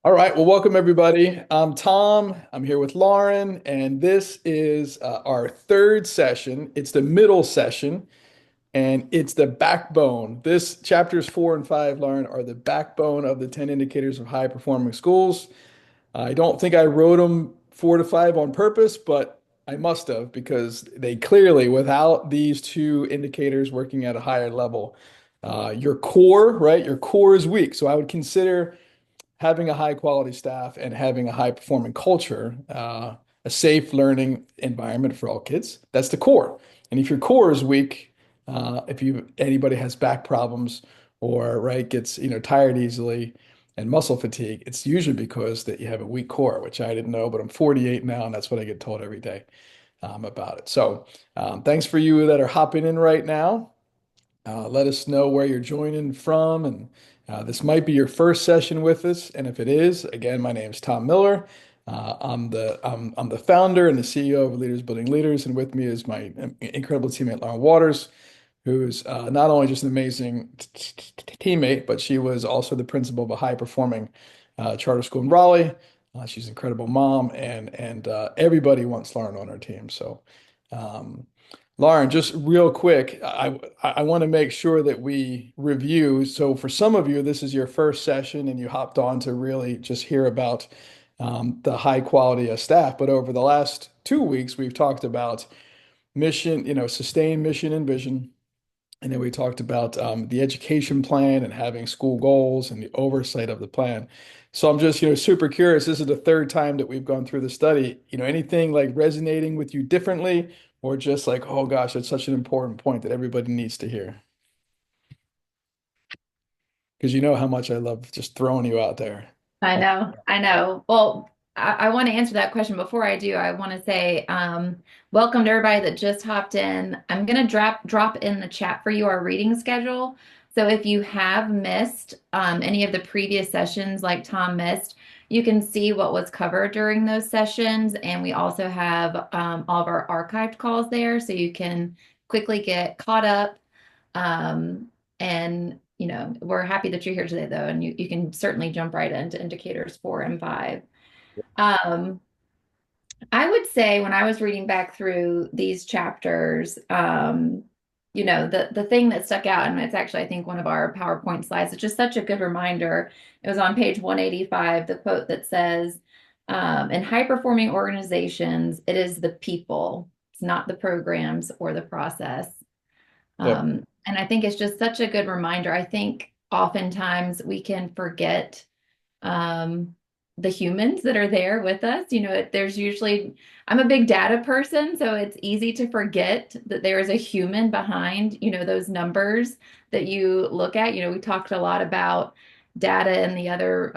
All right, well, welcome everybody. I'm Tom. I'm here with Lauren, and this is our third session. It's the middle session, and it's the backbone. This chapters 4 and 5, Lauren, are the backbone of the 10 indicators of high performing schools. I don't think I wrote them 4 to 5 on purpose, but I must have because they clearly, without these two indicators working at a higher level, your core, right? Your core is weak. So I would consider having a high quality staff and having a high performing culture, a safe learning environment for all kids. That's the core. And if your core is weak, if you anybody has back problems or right gets tired easily and muscle fatigue, it's usually because that you have a weak core, which I didn't know, but I'm 48 now, and that's what I get told every day about it. So thanks for you that are hopping in right now. Let us know where you're joining from, and this might be your first session with us. And if it is, again, my name is Tom Miller. I'm the founder and the CEO of Leaders Building Leaders, and with me is my incredible teammate Lauren Waters, who's not only just an amazing teammate, but she was also the principal of a high performing charter school in Raleigh. She's an incredible mom, and everybody wants Lauren on our team. So. Um, Lauren, just real quick, I want to make sure that we review. So for some of you, this is your first session and you hopped on to really just hear about the high quality of staff. But over the last 2 weeks, we've talked about mission, sustained mission and vision. And then we talked about the education plan and having school goals and the oversight of the plan. So I'm just, super curious. This is the third time that we've gone through the study. Anything like resonating with you differently, or just like, oh gosh, it's such an important point that everybody needs to hear. Because you know how much I love just throwing you out there. I know, I know. Well, I want to answer that question. Before I do, I want to say welcome to everybody that just hopped in. I'm going to drop in the chat for you our reading schedule. So if you have missed any of the previous sessions like Tom missed, you can see what was covered during those sessions. And we also have all of our archived calls there, so you can quickly get caught up. And we're happy that you're here today, though, and you can certainly jump right into indicators 4 and 5. Um, I would say when I was reading back through these chapters, the thing that stuck out, and it's actually, I think, one of our PowerPoint slides, it's just such a good reminder. It was on page 185, the quote that says, in high-performing organizations, it is the people, it's not the programs or the process. Yep. And I think it's just such a good reminder. I think oftentimes we can forget um, the humans that are there with us. There's usually, I'm a big data person, so it's easy to forget that there is a human behind, those numbers that you look at. We talked a lot about data in the other,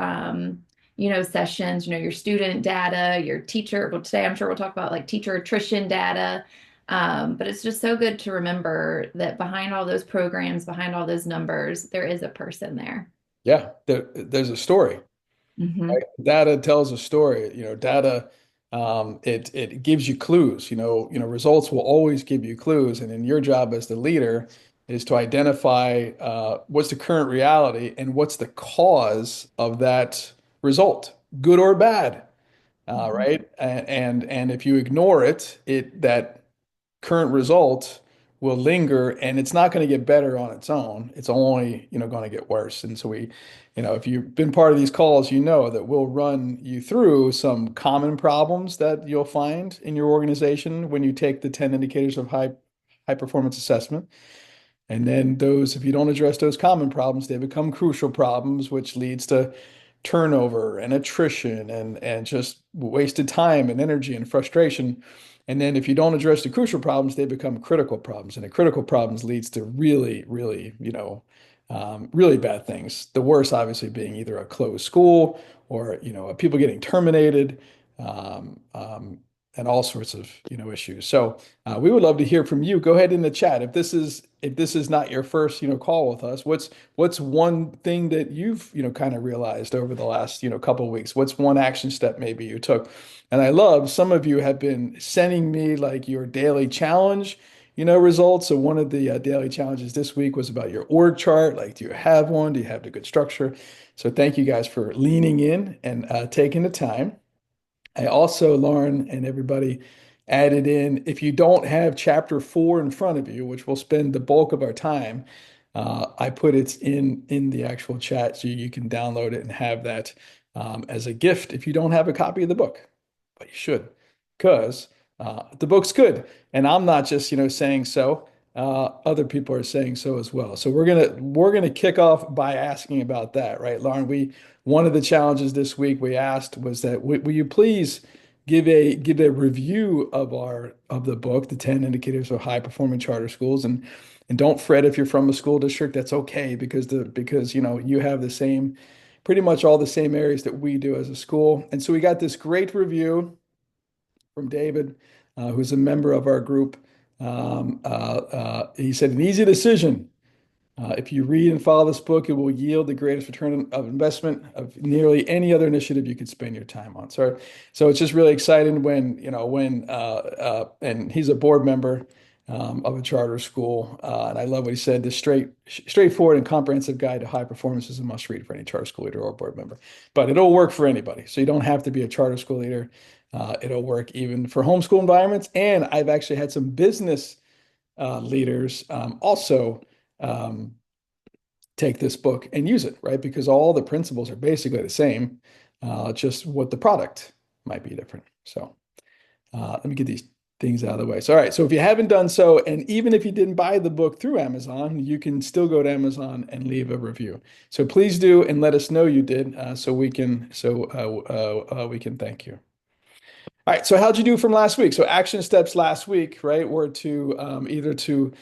sessions, your student data, your teacher. Well, today I'm sure we'll talk about like teacher attrition data. But it's just so good to remember that behind all those programs, behind all those numbers, there is a person there. Yeah, there's a story. Hmm. Right? Data tells a story. Data it gives you clues. Results will always give you clues, and then your job as the leader is to identify what's the current reality and what's the cause of that result, good or bad. Hmm. Right? And if you ignore it, that current result will linger, and it's not going to get better on its own. It's only, going to get worse. And so if you've been part of these calls, you know that we'll run you through some common problems that you'll find in your organization when you take the 10 indicators of high performance assessment. And then if you don't address those common problems, they become crucial problems, which leads to turnover and attrition and just wasted time and energy and frustration. And then if you don't address the crucial problems, they become critical problems. And the critical problems leads to really, really, really bad things. The worst, obviously, being either a closed school or, people getting terminated, um, um, and all sorts of, issues. So we would love to hear from you. Go ahead in the chat. If this is not your first, call with us, what's one thing that you've, kind of realized over the last, couple of weeks? What's one action step maybe you took? And I love some of you have been sending me like your daily challenge. results. So one of the daily challenges this week was about your org chart. Like, do you have one? Do you have the good structure? So thank you guys for leaning in and taking the time. I also, Lauren and everybody, added in, if you don't have chapter 4 in front of you, which we'll spend the bulk of our time, I put it in the actual chat so you can download it and have that as a gift if you don't have a copy of the book. But you should, because the book's good. And I'm not just, saying so. Other people are saying so as well. So we're gonna kick off by asking about that, right, Lauren? One of the challenges this week we asked was that will you please give a review of the book, The 10 Indicators of High Performing Charter Schools, and don't fret if you're from a school district, that's okay because you have the same pretty much all the same areas that we do as a school. And so we got this great review from David, who's a member of our group. He said, an easy decision. If you read and follow this book, it will yield the greatest return of investment of nearly any other initiative you could spend your time on. So it's just really exciting and he's a board member of a charter school. And I love what he said, the straightforward and comprehensive guide to high performance is a must read for any charter school leader or board member. But it'll work for anybody. So you don't have to be a charter school leader. It'll work even for homeschool environments. And I've actually had some business leaders also um, take this book and use it, right? Because all the principles are basically the same, just what the product might be different. So let me get these things out of the way. So, all right. So if you haven't done so, and even if you didn't buy the book through Amazon, you can still go to Amazon and leave a review. So please do and let us know you did, so we can thank you. All right, so how'd you do from last week? So action steps last week, right, were to either to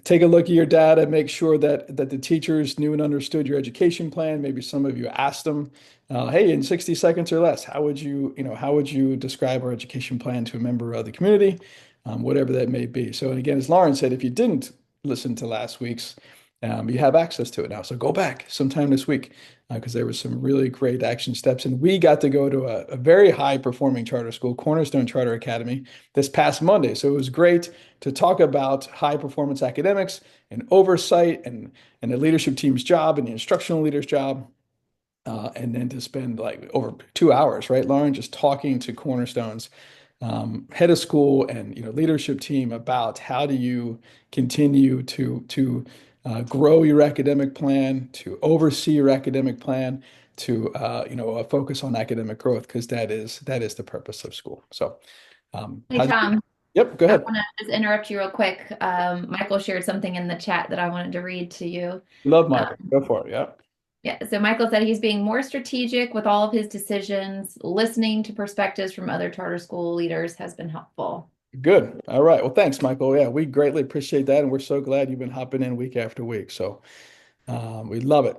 take a look at your data, make sure that the teachers knew and understood your education plan. Maybe some of you asked them, "Hey, in 60 seconds or less, how would you describe our education plan to a member of the community?" Whatever that may be. So, and again, as Lauren said, if you didn't listen to last week's, you have access to it now. So go back sometime this week because there was some really great action steps. And we got to go to a very high performing charter school, Cornerstone Charter Academy, this past Monday. So it was great to talk about high performance academics and oversight and the leadership team's job and the instructional leader's job. And then to spend like over 2 hours, right, Lauren, just talking to Cornerstone's head of school and leadership team about how do you continue to grow your academic plan, to oversee your academic plan, to focus on academic growth because that is the purpose of school. So, Hey, Tom, yep, go I ahead. want to just interrupt you real quick. Michael shared something in the chat that I wanted to read to you. Love Uh, Michael. Go for it. Yeah. yeah, so Michael said he's being more strategic with all of his decisions. Listening to perspectives from other charter school leaders has been helpful. Good. All right. Well, thanks, Michael. Yeah, we greatly appreciate that, and we're so glad you've been hopping in week after week. So, we love it.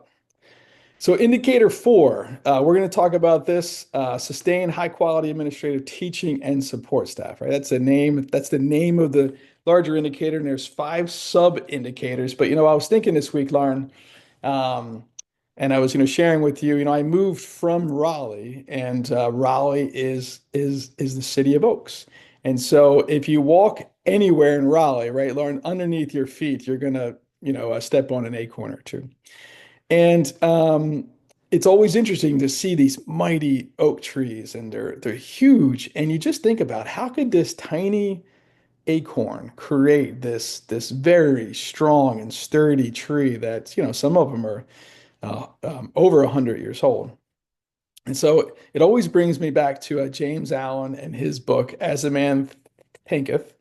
So indicator 4, we're going to talk about this, sustain high quality administrative teaching and support staff, right? That's the name of the larger indicator, and there's 5 sub indicators. But, I was thinking this week, Lauren, um, and I was, sharing with you, I moved from Raleigh, and Raleigh is the city of oaks. And so if you walk anywhere in Raleigh, right, Lauren, underneath your feet, you're going to, step on an acorn or two. And it's always interesting to see these mighty oak trees, and they're huge. And you just think about how could this tiny acorn create this very strong and sturdy tree that some of them are over 100 years old. And so it always brings me back to James Allen and his book, As a Man Thinketh.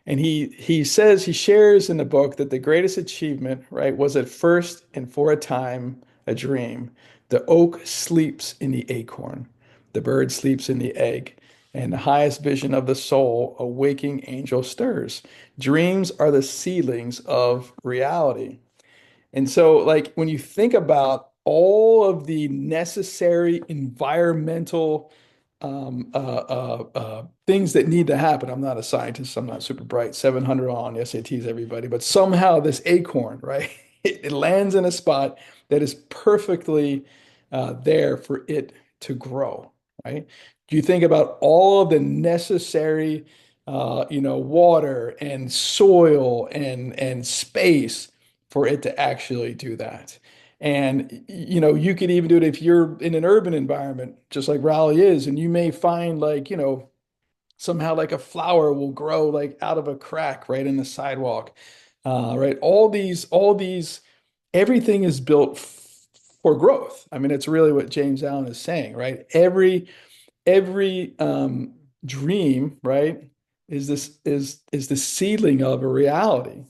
And he shares in the book that the greatest achievement, right, was at first and for a time a dream. The oak sleeps in the acorn, the bird sleeps in the egg, and the highest vision of the soul, a waking angel stirs. Dreams are the seedlings of reality. And so, like, when you think about all of the necessary environmental things that need to happen, I'm not a scientist, I'm not super bright, 700 on the SATs, everybody, but somehow this acorn, right, it lands in a spot that is perfectly there for it to grow, right? Do you think about all of the necessary water and soil and space for it to actually do that. And you could even do it if you're in an urban environment, just like Raleigh is, and you may find like, somehow like a flower will grow like out of a crack right in the sidewalk. Right. All these, everything is built for growth. I mean, it's really what James Allen is saying, right? Every dream, right, is the seedling of a reality.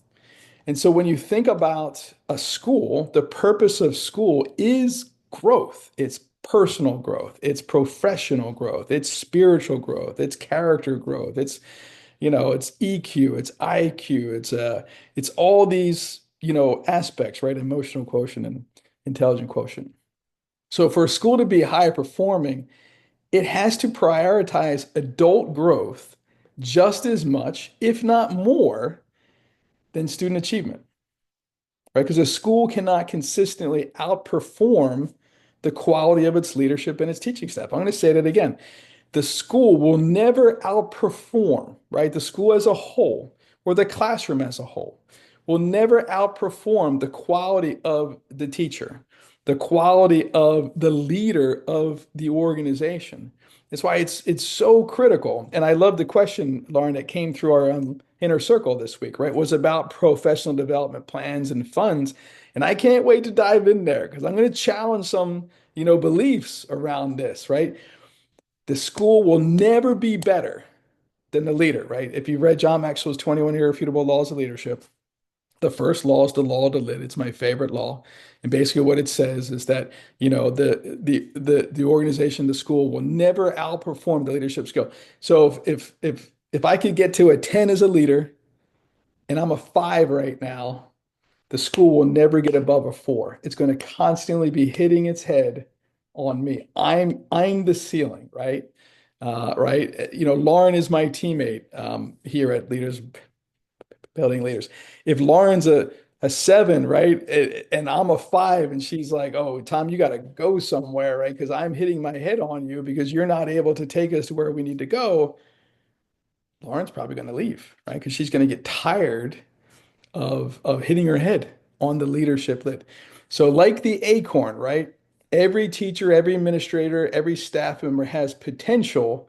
And so when you think about a school, the purpose of school is growth. It's personal growth, it's professional growth, it's spiritual growth, it's character growth, it's EQ, it's IQ, it's all these, aspects, right? Emotional quotient and intelligent quotient. So for a school to be high performing, it has to prioritize adult growth just as much, if not more, than student achievement, right? Because a school cannot consistently outperform the quality of its leadership and its teaching staff. I'm going to say that again. The school will never outperform, right? The school as a whole, or the classroom as a whole, will never outperform the quality of the teacher, the quality of the leader of the organization. That's why it's so critical. And I love the question, Lauren, that came through our inner circle this week, right? Was about professional development plans and funds. And I can't wait to dive in there because I'm going to challenge some, beliefs around this, right? The school will never be better than the leader, right? If you read John Maxwell's 21 Irrefutable Laws of Leadership, the first law is the law of the lid. It's my favorite law. And basically what it says is that, the organization, the school will never outperform the leadership skill. So if I could get to a 10 as a leader and I'm a 5 right now, the school will never get above a 4. It's going to constantly be hitting its head on me. I'm the ceiling, right? Right. Lauren is my teammate here at Leaders Building Leaders. If Lauren's a 7, right, and I'm a 5, and she's like, "Oh, Tom, you got to go somewhere, right? Because I'm hitting my head on you because you're not able to take us to where we need to go." Lauren's probably going to leave, right? Because she's going to get tired of hitting her head on the leadership lid. So, like the acorn, right? Every teacher, every administrator, every staff member has potential,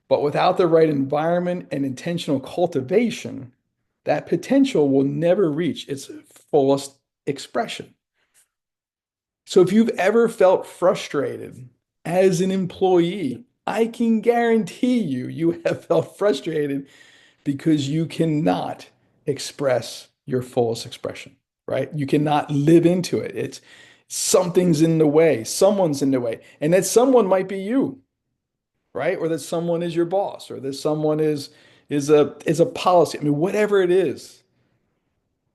but without the right environment and intentional cultivation, that potential will never reach its fullest expression. So, if you've ever felt frustrated as an employee, I can guarantee you have felt frustrated because you cannot express your fullest expression, right? You cannot live into it. It's something's in the way, someone's in the way. And that someone might be you, right? Or that someone is your boss, or that someone is a policy. I mean, whatever it is,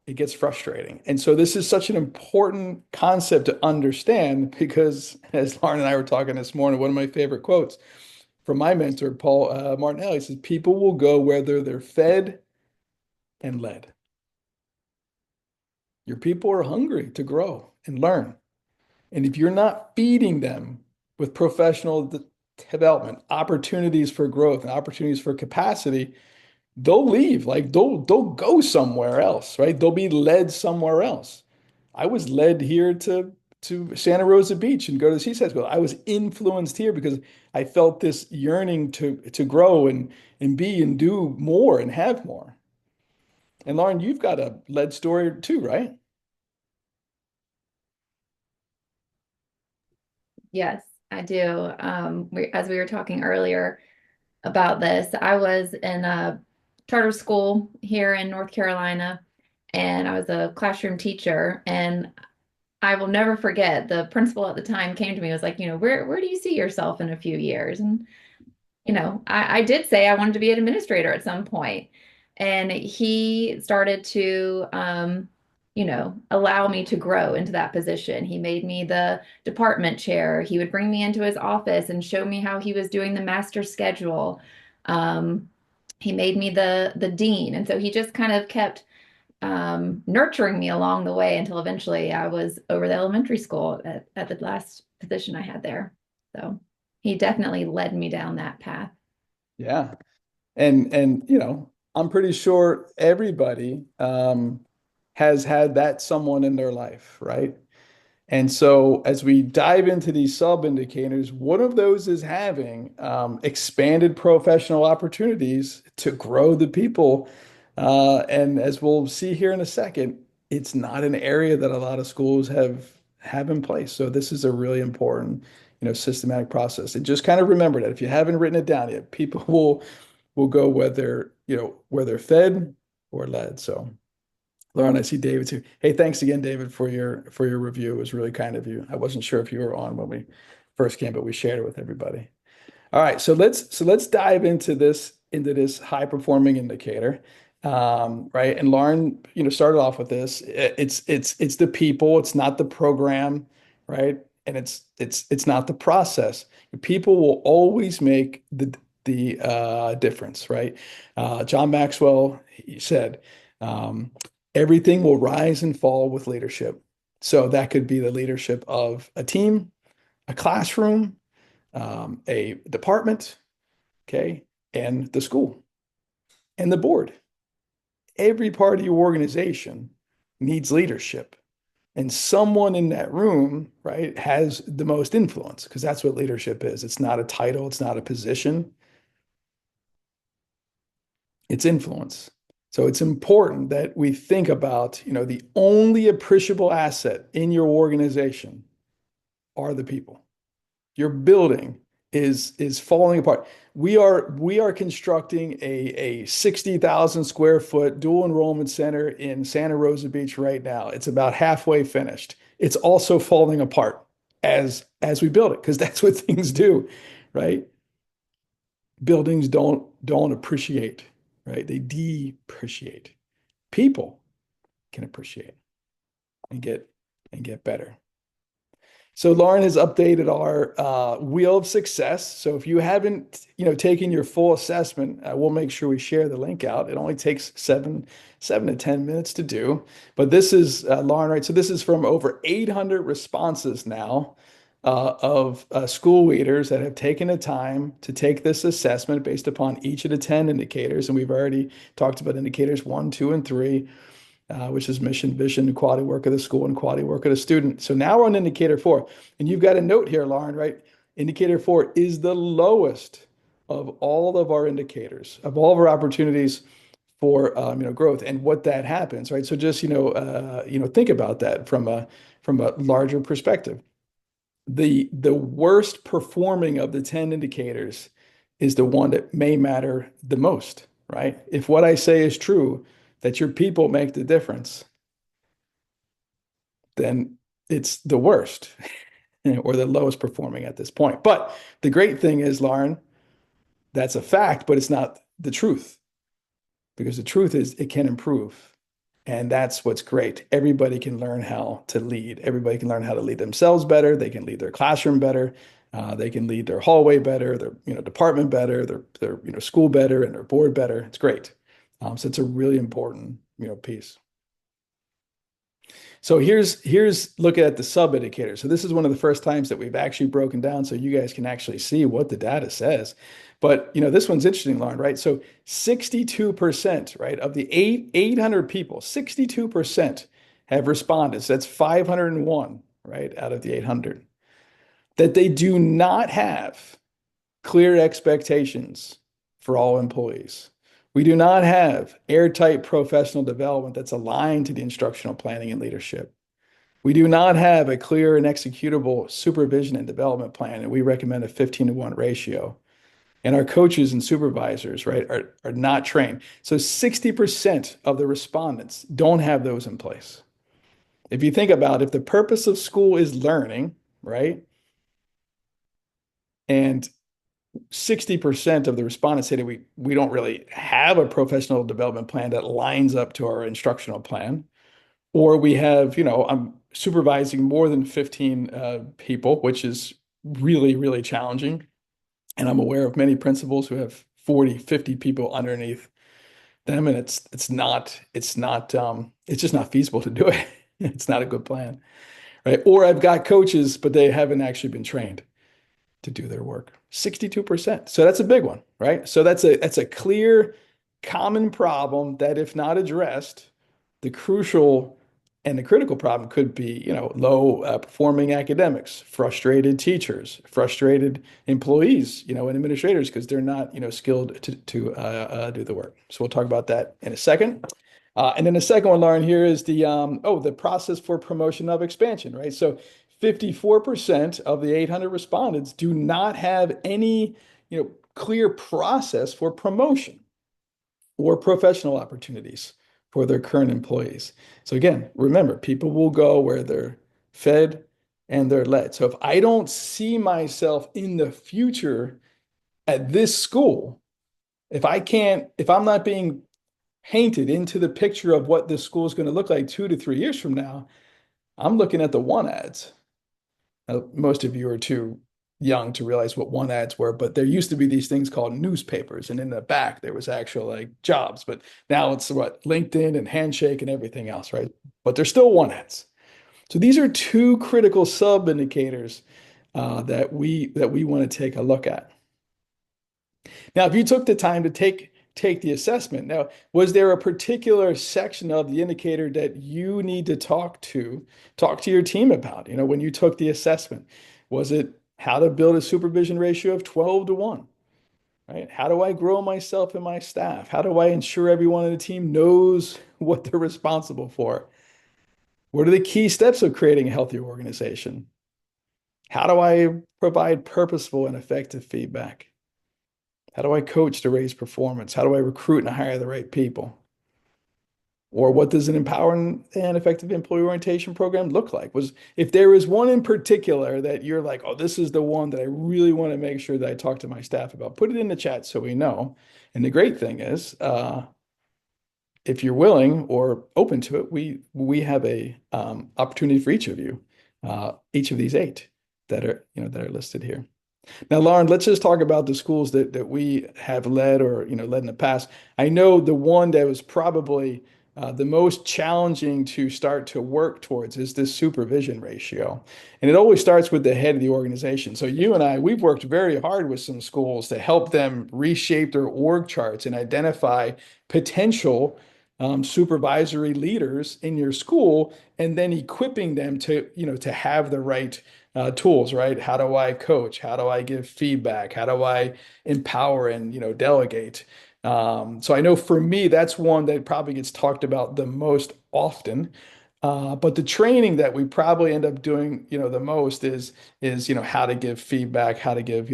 it gets frustrating. And so this is such an important concept to understand because as Lauren and I were talking this morning, one of my favorite quotes from my mentor, Paul Martinelli, says, people will go whether they're fed and led. Your people are hungry to grow and learn. And if you're not feeding them with professional development, opportunities for growth and opportunities for capacity, they'll leave. Like they'll go somewhere else, right? They'll be led somewhere else. I was led here to Santa Rosa Beach and go to the Seaside School. I was influenced here because I felt this yearning to grow and be and do more and have more. And Lauren, you've got a lead story too, right? Yes, I do. As we were talking earlier about this, I was in a charter school here in North Carolina, and I was a classroom teacher. And I will never forget the principal at the time came to me and was like, where do you see yourself in a few years? And I did say I wanted to be an administrator at some point. And he started to, allow me to grow into that position. He made me the department chair. He would bring me into his office and show me how he was doing the master schedule. Um, he made me the dean. And so he just kind of kept nurturing me along the way until eventually I was over the elementary school at the last position I had there. So he definitely led me down that path. Yeah. And I'm pretty sure everybody has had that someone in their life, right? And so, as we dive into these sub indicators, one of those is having expanded professional opportunities to grow the people. And as we'll see here in a second, it's not an area that a lot of schools have in place. So this is a really important, systematic process. And just kind of remember that if you haven't written it down yet, people will go where they're fed or led. So. Lauren, I see David too. Hey, thanks again, David, for your review. It was really kind of you. I wasn't sure if you were on when we first came, but we shared it with everybody. All right, so let's dive into this high performing indicator, right? And Lauren, started off with this. It's the people. It's not the program, right? And it's not the process. People will always make the difference, right? John Maxwell, he said, um, everything will rise and fall with leadership. So that could be the leadership of a team, a classroom, a department, okay, and the school and the board. Every part of your organization needs leadership. And someone in that room, right, has the most influence because that's what leadership is. It's not a title, it's not a position, it's influence. So it's important that we think about, the only appreciable asset in your organization are the people. Your building is falling apart. We are constructing a 60,000 square foot dual enrollment center in Santa Rosa Beach right now. It's about halfway finished. It's also falling apart as we build it because that's what things do, right? Buildings don't appreciate, right? They depreciate. People can appreciate and get better. So Lauren has updated our Wheel of Success. So if you haven't, taken your full assessment, we'll make sure we share the link out. It only takes seven to 10 minutes to do. But this is Lauren, right? So this is from over 800 responses now of school leaders that have taken the time to take this assessment based upon each of the 10 indicators. And we've already talked about indicators 1, 2, and 3, which is mission, vision, and quality work of the school and quality work of the student. So now we're on indicator 4. And you've got a note here, Lauren, right? Indicator 4 is the lowest of all of our indicators, of all of our opportunities for growth and what that happens, right? So just think about that from a larger perspective. The worst performing of the 10 indicators is the one that may matter the most, right? If what I say is true, that your people make the difference, then it's the worst or the lowest performing at this point. But the great thing is, Lauren, that's a fact, but it's not the truth because the truth is it can improve. And that's what's great. Everybody can learn how to lead. Everybody can learn how to lead themselves better. They can lead their classroom better. They can lead their hallway better, their department better, their school better, and their board better. It's great. So it's a really important piece. So here's looking at the sub indicator. So this is one of the first times that we've actually broken down so you guys can actually see what the data says. But this one's interesting, Lauren, right? So 62%, right, of the 800 people, 62% have responded. So that's 501, right, out of the 800, that they do not have clear expectations for all employees. We do not have airtight professional development that's aligned to the instructional planning and leadership. We do not have a clear and executable supervision and development plan, and we recommend a 15-to-1 ratio. And our coaches and supervisors, right, are not trained. So 60% of the respondents don't have those in place. If you think about if the purpose of school is learning, right, and 60% of the respondents say that we don't really have a professional development plan that lines up to our instructional plan, or we have, I'm supervising more than 15 people, which is really, really challenging. And I'm aware of many principals who have 40, 50 people underneath them, and it's just not feasible to do it. It's not a good plan, right? Or I've got coaches, but they haven't actually been trained to do their work. 62%. So that's a big one, right? So that's a clear common problem that if not addressed, the crucial and the critical problem could be, low performing academics, frustrated teachers, frustrated employees, and administrators because they're not, skilled to do the work. So we'll talk about that in a second. And then the second one, Lauren, here is the process for promotion of expansion, right? So 54% of the 800 respondents do not have any, clear process for promotion or professional opportunities for their current employees. So again, remember, people will go where they're fed and they're led. So if I don't see myself in the future at this school, if I'm not being painted into the picture of what this school is going to look like 2 to 3 years from now, I'm looking at the one ads. Now, most of you are too young to realize what one ads were, but there used to be these things called newspapers, and in the back there was actual like jobs. But now it's what LinkedIn and Handshake and everything else, right? But they're still one ads. So these are two critical sub indicators that we want to take a look at. Now, if you took the time to take the assessment, now, was there a particular section of the indicator that you need to talk to your team about, when you took the assessment? Was it how to build a supervision ratio of 12 to 1, right? How do I grow myself and my staff? How do I ensure everyone on the team knows what they're responsible for? What are the key steps of creating a healthier organization? How do I provide purposeful and effective feedback? How do I coach to raise performance? How do I recruit and hire the right people? Or what does an empowering and effective employee orientation program look like? If there is one in particular that you're like, oh, this is the one that I really want to make sure that I talk to my staff about, put it in the chat so we know. And the great thing is, if you're willing or open to it, we have a opportunity for each of these 8 that are listed here. Now, Lauren, let's just talk about the schools that we have led or led in the past. I know the one that was probably the most challenging to start to work towards is this supervision ratio. And it always starts with the head of the organization. So you and I, we've worked very hard with some schools to help them reshape their org charts and identify potential supervisory leaders in your school, and then equipping them to have the right tools, right? How do I coach? How do I give feedback? How do I empower and delegate? So I know for me, that's one that probably gets talked about the most often. But the training that we probably end up doing, the most is how to give feedback, how to give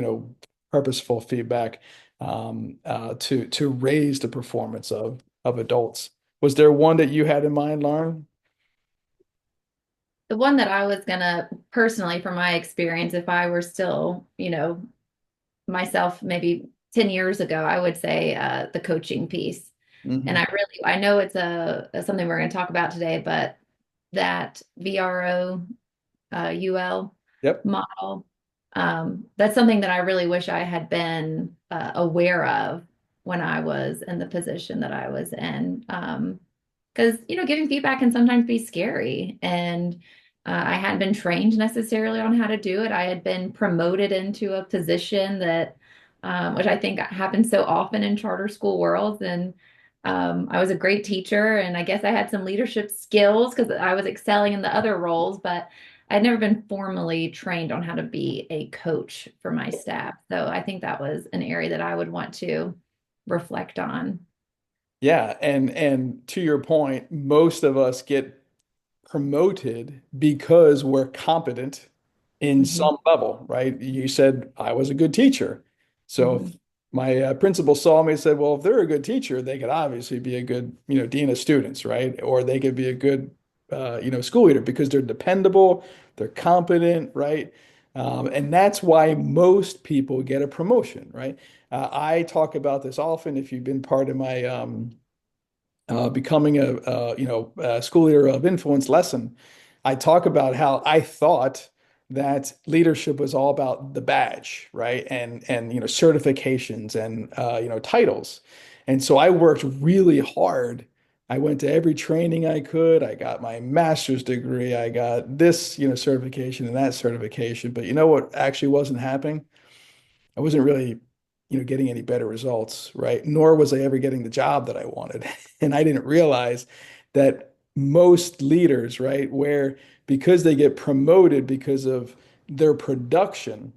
purposeful feedback to raise the performance of adults. Was there one that you had in mind, Lauren? The one that I was gonna personally, from my experience, if I were still, myself maybe 10 years ago, I would say the coaching piece. And Hmm. I know it's something we're going to talk about today, but that VRO UL Yep. model, that's something that I really wish I had been aware of when I was in the position that I was in. Because, giving feedback can sometimes be scary. And I hadn't been trained necessarily on how to do it. I had been promoted into a position that, which I think happens so often in charter school worlds. And I was a great teacher, and I guess I had some leadership skills because I was excelling in the other roles, but I'd never been formally trained on how to be a coach for my staff. So I think that was an area that I would want to reflect on. Yeah, and to your point, most of us get promoted because we're competent in Hmm. some level, right? You said I was a good teacher. So Hmm. if my principal saw me and said, well, if they're a good teacher, they could obviously be a good, dean of students, right? Or they could be a good, school leader because they're dependable, they're competent, right? And that's why most people get a promotion, right? I talk about this often. If you've been part of my becoming a school leader of influence lesson, I talk about how I thought that leadership was all about the badge, right? And certifications and titles. And so I worked really hard. I went to every training I could. I got my master's degree. I got this certification and that certification. But you know what actually wasn't happening? I wasn't really, getting any better results, right? Nor was I ever getting the job that I wanted. And I didn't realize that most leaders, right, where because they get promoted because of their production,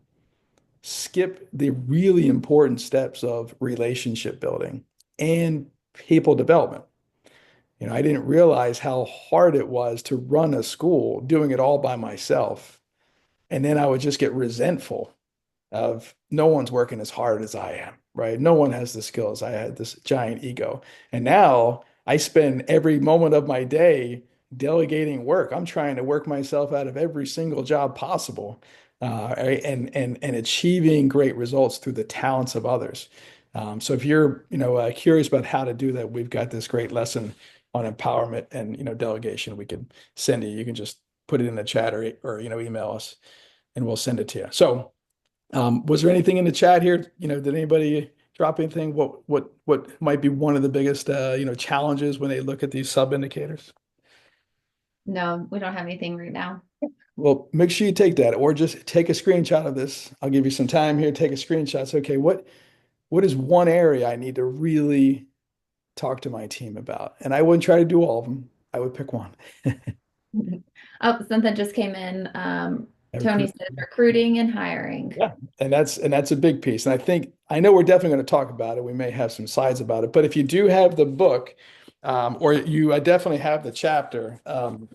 skip the really important steps of relationship building and people development. I didn't realize how hard it was to run a school doing it all by myself. And then I would just get resentful of no one's working as hard as I am, right? No one has the skills. I had this giant ego. And now I spend every moment of my day delegating work. I'm trying to work myself out of every single job possible, right? And achieving great results through the talents of others. So if you're, curious about how to do that, we've got this great lesson on empowerment and, delegation we can send you. You can just put it in the chat or email us and we'll send it to you. So was there anything in the chat here? Did anybody drop anything? What might be one of the biggest challenges when they look at these sub indicators? No, we don't have anything right now. Well, make sure you take that, or just take a screenshot of this. I'll give you some time here. Take a screenshot. Say, okay, what is one area I need to really talk to my team about? And I wouldn't try to do all of them. I would pick one. Oh, something just came in. I Tony recruit. says recruiting and hiring. Yeah, and that's a big piece. And I know we're definitely going to talk about it. We may have some slides about it, but if you do have the book, or you definitely have the chapter,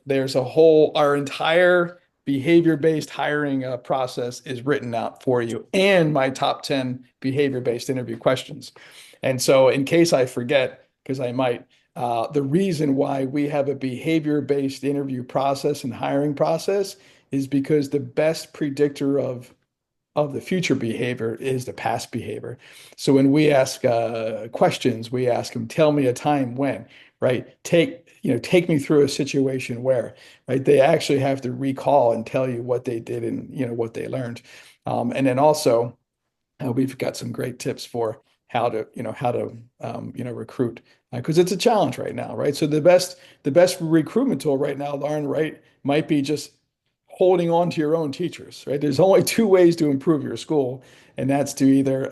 there's our entire behavior-based hiring process is written out for you, and my top 10 behavior-based interview questions. And so, in case I forget, because I might, the reason why we have a behavior-based interview process and hiring process is because the best predictor of the future behavior is the past behavior. So when we ask questions, we ask them, tell me a time when, right? Take me through a situation where, right? They actually have to recall and tell you what they did and what they learned. And then also we've got some great tips for how to recruit because it's a challenge right now, right? So the best recruitment tool right now, Lauren, right, might be just holding on to your own teachers, right? There's only two ways to improve your school, and that's to either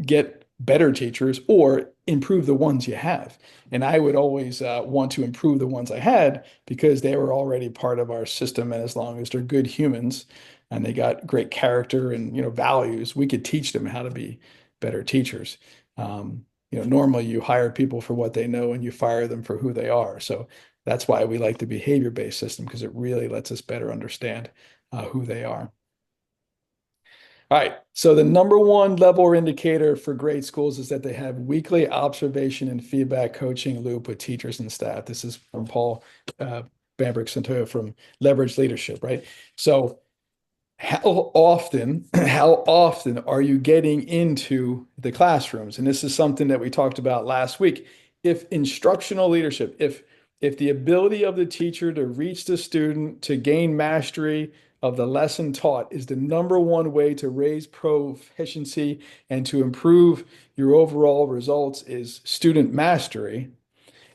get better teachers or improve the ones you have. And I would always want to improve the ones I had because they were already part of our system, and as long as they're good humans and they got great character and values, we could teach them how to be better teachers. Normally you hire people for what they know and you fire them for who they are. So that's why we like the behavior-based system because it really lets us better understand who they are. All right. So the number one level or indicator for great schools is that they have weekly observation and feedback coaching loop with teachers and staff. This is from Paul Bambrick Santoyo from Leverage Leadership, right? So how often are you getting into the classrooms? And this is something that we talked about last week. If instructional leadership, if the ability of the teacher to reach the student to gain mastery of the lesson taught is the number one way to raise proficiency and to improve your overall results is student mastery,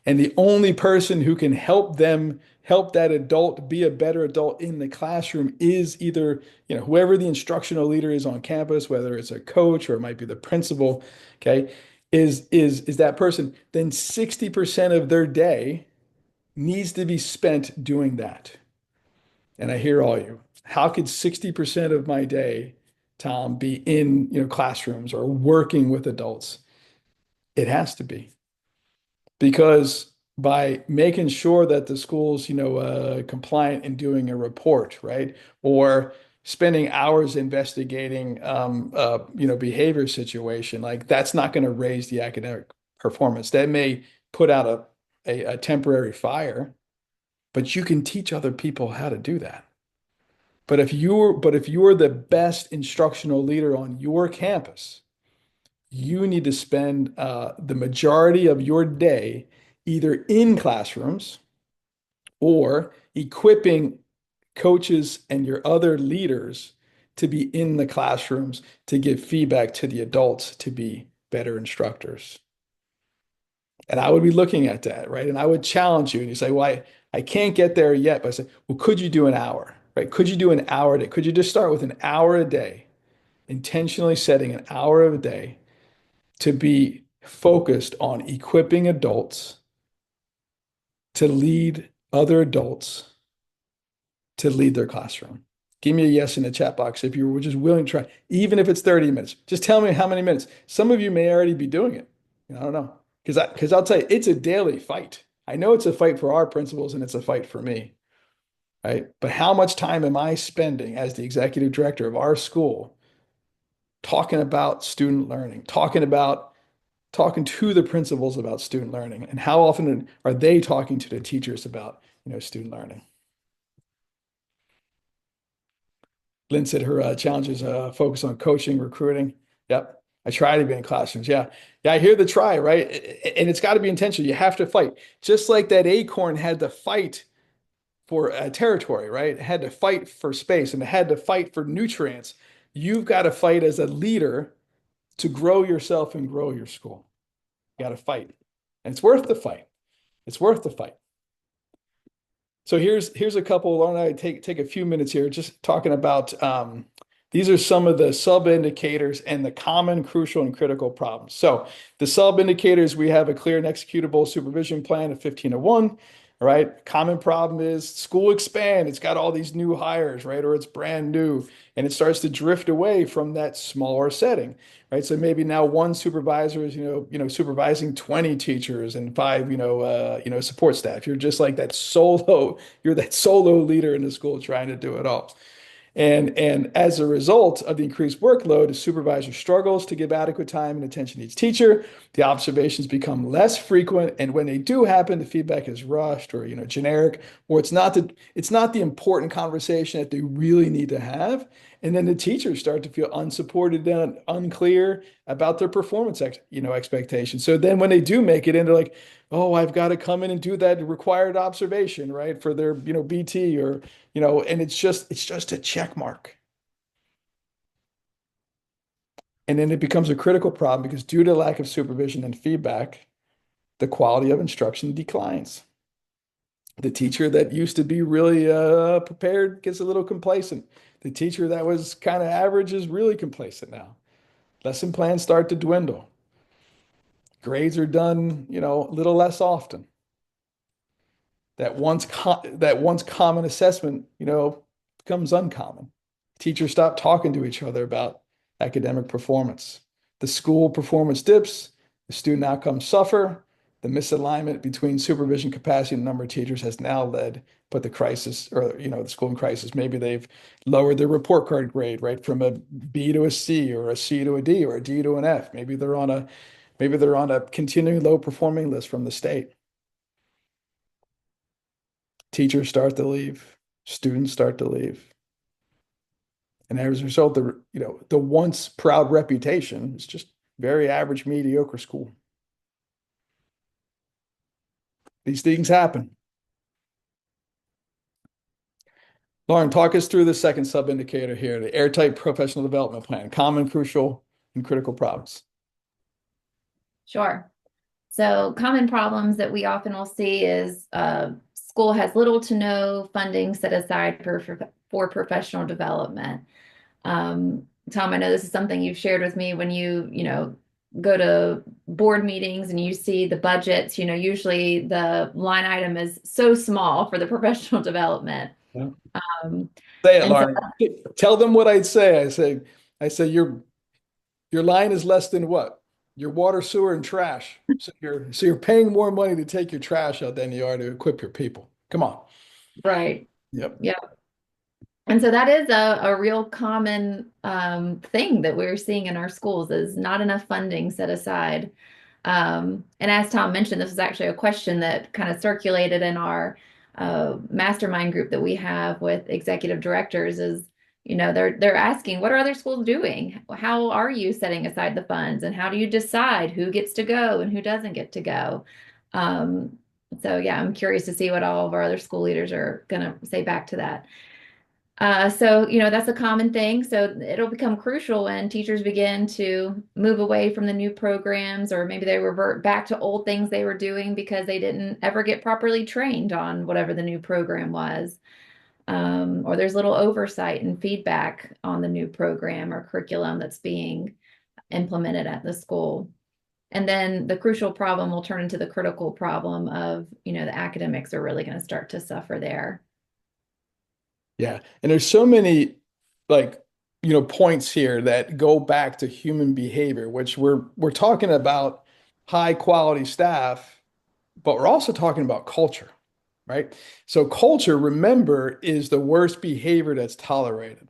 and the only person who can help that adult be a better adult in the classroom is either, whoever the instructional leader is on campus, whether it's a coach or it might be the principal, okay, is that person, then 60% of their day needs to be spent doing that. And I hear all you. How could 60% of my day, Tom, be in, classrooms or working with adults? It has to be because by making sure that the school's compliant in doing a report, right, or spending hours investigating behavior situation, like that's not going to raise the academic performance. That may put out a temporary fire, but you can teach other people how to do that. But if you're the best instructional leader on your campus, you need to spend the majority of your day either in classrooms or equipping coaches and your other leaders to be in the classrooms to give feedback to the adults to be better instructors. And I would be looking at that, right? And I would challenge you and you say, well, I can't get there yet. But I say, well, could you do an hour, right? Could you do an hour a day? Could you just start with an hour a day intentionally setting an hour of a day to be focused on equipping adults to lead other adults to lead their classroom. Give me a yes in the chat box if you were just willing to try, even if it's 30 minutes. Just tell me how many minutes. Some of you may already be doing it. I don't know. Because I'll tell you, it's a daily fight. I know it's a fight for our principals and it's a fight for me, right? But how much time am I spending as the executive director of our school talking about student learning, talking to the principals about student learning, and how often are they talking to the teachers about, student learning? Lynn said her challenges focus on coaching, recruiting. Yep. I try to be in classrooms. Yeah. Yeah. I hear the try, right? And it's got to be intentional. You have to fight. Just like that acorn had to fight for territory, right? It had to fight for space and it had to fight for nutrients. You've got to fight as a leader to grow yourself and grow your school. You got to fight. And it's worth the fight. It's worth the fight. So here's a couple. Lauren and I take a few minutes here just talking about these are some of the sub indicators and the common, crucial, and critical problems. So the sub indicators, we have a clear and executable supervision plan of 1501. All right. Common problem is school expand. It's got all these new hires, right? Or it's brand new and it starts to drift away from that smaller setting, right? So maybe now one supervisor is, supervising 20 teachers and five, support staff. You're just like that solo, you're that solo leader in the school trying to do it all. And as a result of the increased workload, the supervisor struggles to give adequate time and attention to each teacher. The observations become less frequent, and when they do happen, the feedback is rushed or generic, or it's not the important conversation that they really need to have. And then the teachers start to feel unsupported and unclear about their performance expectations. So then when they do make it in, they're like, oh, I've got to come in and do that required observation, right, for their BT or and it's just a check mark. And then it becomes a critical problem because due to lack of supervision and feedback, the quality of instruction declines. The teacher that used to be really prepared gets a little complacent. The teacher that was kind of average is really complacent now. Lesson plans start to dwindle. Grades are done, a little less often. That once common assessment, becomes uncommon. Teachers stop talking to each other about academic performance. The school performance dips, the student outcomes suffer. The misalignment between supervision capacity and number of teachers has now led put the crisis or the school in crisis. Maybe they've lowered their report card grade, right, from a B to a C or a C to a D or a D to an F. Maybe they're on a continuing low performing list from the state. Teachers start to leave, students start to leave. And as a result, the once proud reputation is just very average, mediocre school. These things happen. Lauren, talk us through the second sub-indicator here, the airtight professional development plan, common, crucial, and critical problems. Sure. So common problems that we often will see is school has little to no funding set aside for professional development. Tom, I know this is something you've shared with me when you go to board meetings and you see the budgets, usually the line item is so small for the professional development. Yeah. Um, Say it, and so Lauren. Tell them what I'd say. I say your line is less than what? Your water, sewer, and trash. So you're paying more money to take your trash out than you are to equip your people. Come on. right. Yep. Yeah. And so that is a real common thing that we're seeing in our schools is not enough funding set aside. And as Tom mentioned, this was actually a question that kind of circulated in our mastermind group that we have with executive directors is, they're asking, what are other schools doing? How are you setting aside the funds? And how do you decide who gets to go and who doesn't get to go? So yeah, I'm curious to see what all of our other school leaders are going to say back to that. So, that's a common thing. So it'll become crucial when teachers begin to move away from the new programs, or maybe they revert back to old things they were doing because they didn't ever get properly trained on whatever the new program was. or there's little oversight and feedback on the new program or curriculum that's being implemented at the school. And then the crucial problem will turn into the critical problem of, the academics are really going to start to suffer there. Yeah. And there's so many like, points here that go back to human behavior, which we're talking about high quality staff, but we're also talking about culture, right? So culture, remember, is the worst behavior that's tolerated.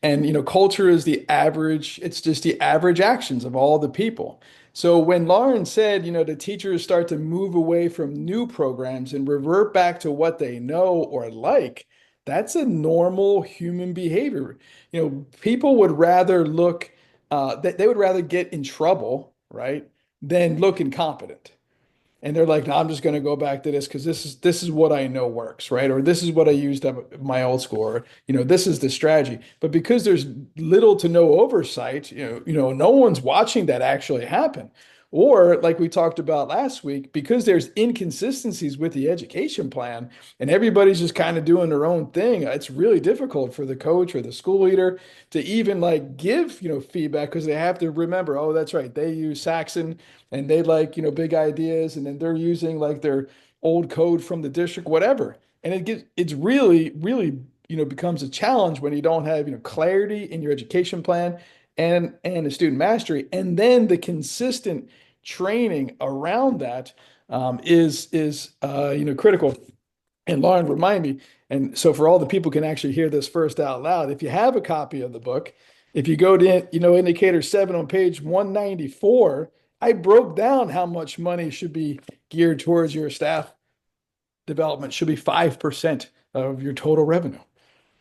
And culture is the average, it's just the average actions of all the people. So when Lauren said, the teachers start to move away from new programs and revert back to what they know or like, that's a normal human behavior. People would rather look, they would rather get in trouble, right, than look incompetent. And they're like, no, I'm just going to go back to this because this is what I know works, right? Or this is what I used at my old school, or this is the strategy. But because there's little to no oversight, no one's watching that actually happen. Or like we talked about last week, because there's inconsistencies with the education plan and everybody's just kind of doing their own thing, it's really difficult for the coach or the school leader to even like give, feedback because they have to remember, oh, that's right, they use Saxon and they like, big ideas, and then they're using like their old code from the district, whatever. And it's really, really, becomes a challenge when you don't have, clarity in your education plan and the student mastery. And then the consistent training around that is critical. And Lauren, remind me, and so for all the people can actually hear this first out loud, if you have a copy of the book, if you go to, indicator 7 on page 194, I broke down how much money should be geared towards your staff development, should be 5% of your total revenue,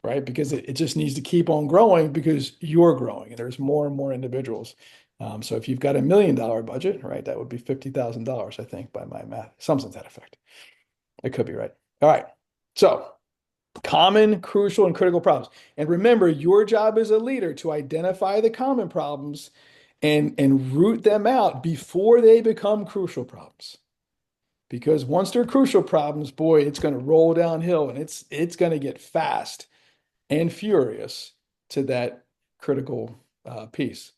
right? Because it just needs to keep on growing because you're growing and there's more and more individuals. So if you've got $1 million budget, right, that would be $50,000, I think, by my math, something to that effect. I could be right. All right. So common, crucial, and critical problems. And remember, your job as a leader to identify the common problems and root them out before they become crucial problems. Because once they're crucial problems, boy, it's going to roll downhill and it's going to get fast and furious to that critical piece.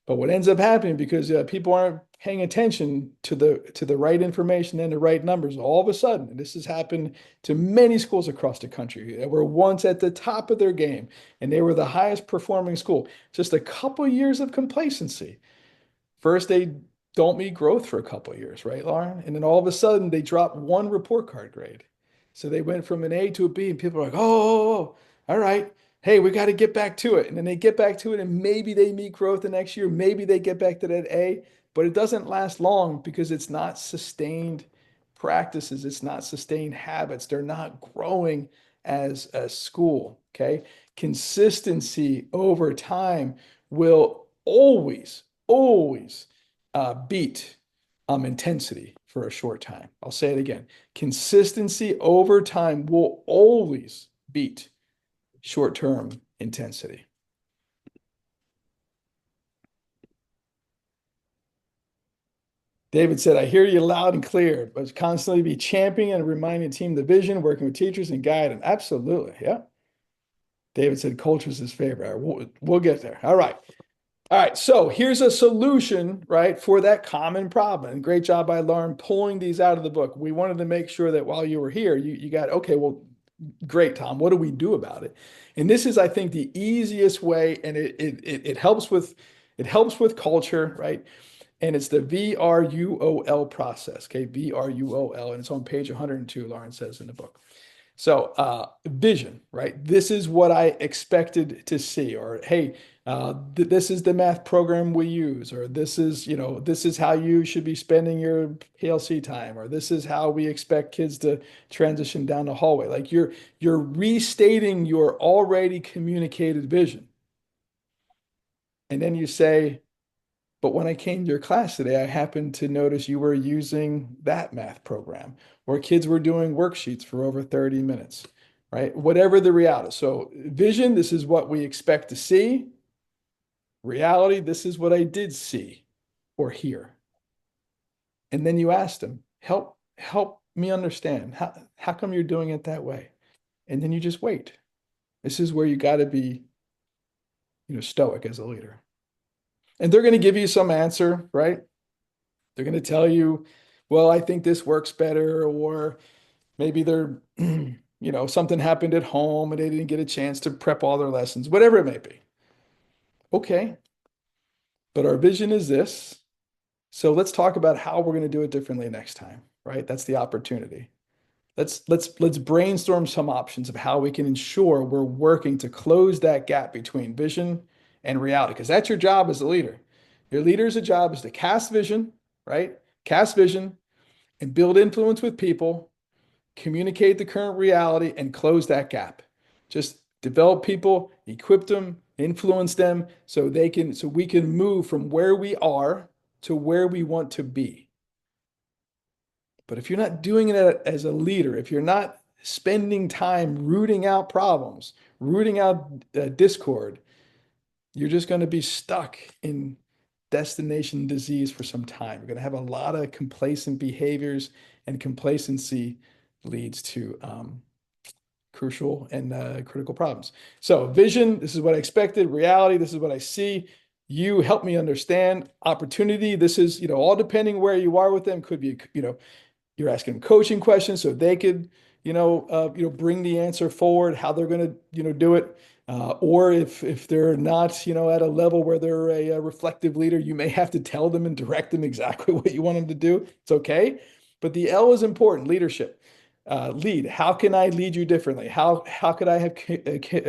But what ends up happening because people aren't paying attention to the right information and the right numbers, all of a sudden, and this has happened to many schools across the country that were once at the top of their game and they were the highest performing school. Just a couple of years of complacency. First, they don't meet growth for a couple of years, right, Lauren? And then all of a sudden, they drop one report card grade. So they went from an A to a B, and people are like, oh, all right. Hey, we got to get back to it. And then they get back to it, and maybe they meet growth the next year. Maybe they get back to that A, but it doesn't last long because it's not sustained practices. It's not sustained habits. They're not growing as a school. Okay. Consistency over time will always beat intensity for a short time. I'll say it again. Consistency over time will always beat short-term intensity. David said, I hear you loud and clear, but constantly be championing and reminding the team the vision, working with teachers and guide them. Absolutely. Yeah. David said, culture is his favorite. All right, we'll get there. All right. All right, so here's a solution, right, for that common problem. And great job by Lauren pulling these out of the book. We wanted to make sure that while you were here, you got, okay, well, great, Tom. What do we do about it? And this is, I think, the easiest way, and it helps with culture, right? And it's the VRUOL process, okay? VRUOL, and it's on page 102, Lauren says in the book. So vision, right? This is what I expected to see, or hey, this is the math program we use, or this is how you should be spending your PLC time, or this is how we expect kids to transition down the hallway. Like you're restating your already communicated vision. And then you say, but when I came to your class today, I happened to notice you were using that math program, or kids were doing worksheets for over 30 minutes, right? Whatever the reality. So vision, this is what we expect to see. Reality, this is what I did see or hear. And then you ask them, help me understand. How come you're doing it that way? and then you just wait. This is where you got to be, stoic as a leader. And they're going to give you some answer, right? They're going to tell you, well, I think this works better, or maybe they're, something happened at home and they didn't get a chance to prep all their lessons, whatever it may be. Okay, but our vision is this. So let's talk about how we're going to do it differently next time, right? That's the opportunity. Let's brainstorm some options of how we can ensure we're working to close that gap between vision and reality, because that's your job as a leader. Your leader's job is to cast vision, right? Cast vision and build influence with people, communicate the current reality, and close that gap. Just develop people, equip them, influence them so we can move from where we are to where we want to be. But if you're not doing it as a leader, if you're not spending time rooting out problems, rooting out discord, you're just going to be stuck in destination disease for some time. You're going to have a lot of complacent behaviors, and complacency leads to crucial and critical problems. So, vision, this is what I expected. Reality, this is what I see. You help me understand. Opportunity, this is, all depending where you are with them, could be, you're asking them coaching questions so they could, bring the answer forward, how they're going to, do it. Or if they're not, at a level where they're a reflective leader, you may have to tell them and direct them exactly what you want them to do. It's okay. But the L is important, leadership. Lead. How can I lead you differently? How could I have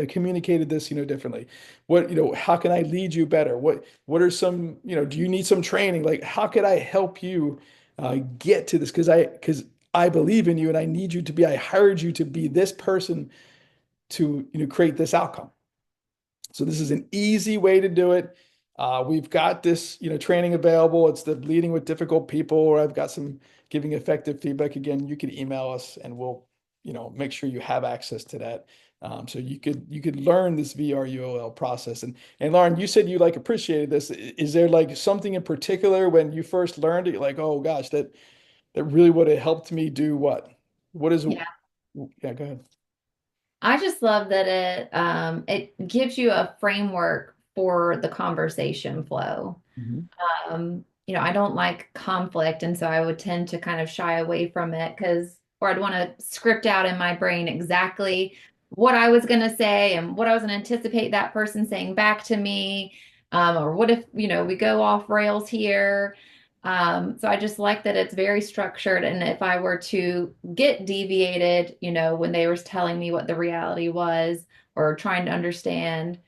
communicated this, differently? How can I lead you better? What are some, do you need some training? Like, how could I help you get to this? Because I believe in you and I need you to be, I hired you to be this person to, create this outcome. So this is an easy way to do it. We've got this, training available. It's the leading with difficult people, or I've got some giving effective feedback. Again, you could email us and we'll, make sure you have access to that. So you could learn this VRUOL process. And Lauren, you said you like appreciated this. Is there like something in particular when you first learned it, you're like, oh gosh, that really would have helped me do what? What is, Yeah. yeah, go ahead. I just love that it gives you a framework for the conversation flow. Mhm. I don't like conflict, and so I would tend to kind of shy away from it or I'd want to script out in my brain exactly what I was going to say and what I was going to anticipate that person saying back to me. Or what if, we go off rails here? So I just like that it's very structured. And if I were to get deviated, when they were telling me what the reality was or trying to understand,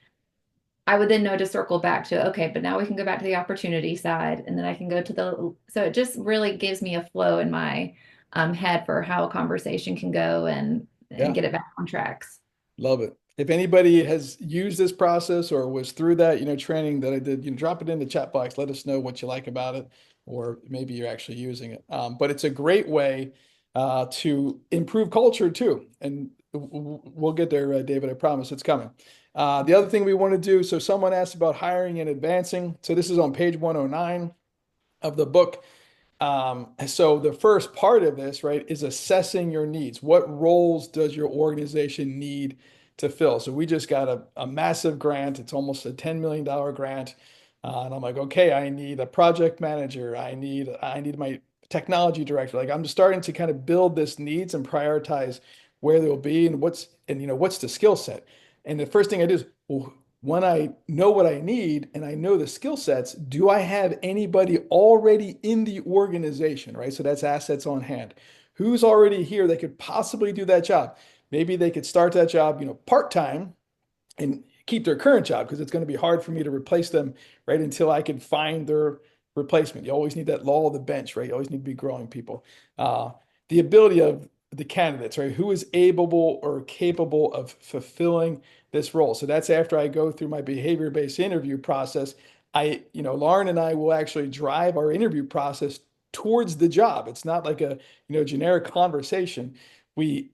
I would then know to circle back to, okay, but now we can go back to the opportunity side, and then I can go to so it just really gives me a flow in my head for how a conversation can go and Yeah. get it back on tracks. Love it. If anybody has used this process or was through that, training that I did, drop it in the chat box. Let us know what you like about it, or maybe you're actually using it. But it's a great way to improve culture too. And we'll get there, David. I promise it's coming. The other thing we want to do, so someone asked about hiring and advancing. So this is on page 109 of the book. So the first part of this, right, is assessing your needs. What roles does your organization need to fill? So we just got a massive grant. It's almost a $10 million grant. And I'm like, okay, I need a project manager. I need my technology director. Like I'm just starting to kind of build this needs and prioritize where they'll be and what's the skill set. And the first thing I do is, well, when I know what I need and I know the skill sets, do I have anybody already in the organization, right? So that's assets on hand. Who's already here that could possibly do that job? Maybe they could start that job, part-time and keep their current job because it's going to be hard for me to replace them, right? Until I can find their replacement. You always need that law of the bench, right? You always need to be growing people. The ability of the candidates, right? Who is able or capable of fulfilling this role? So that's after I go through my behavior-based interview process. Lauren and I will actually drive our interview process towards the job. It's not like a, generic conversation. We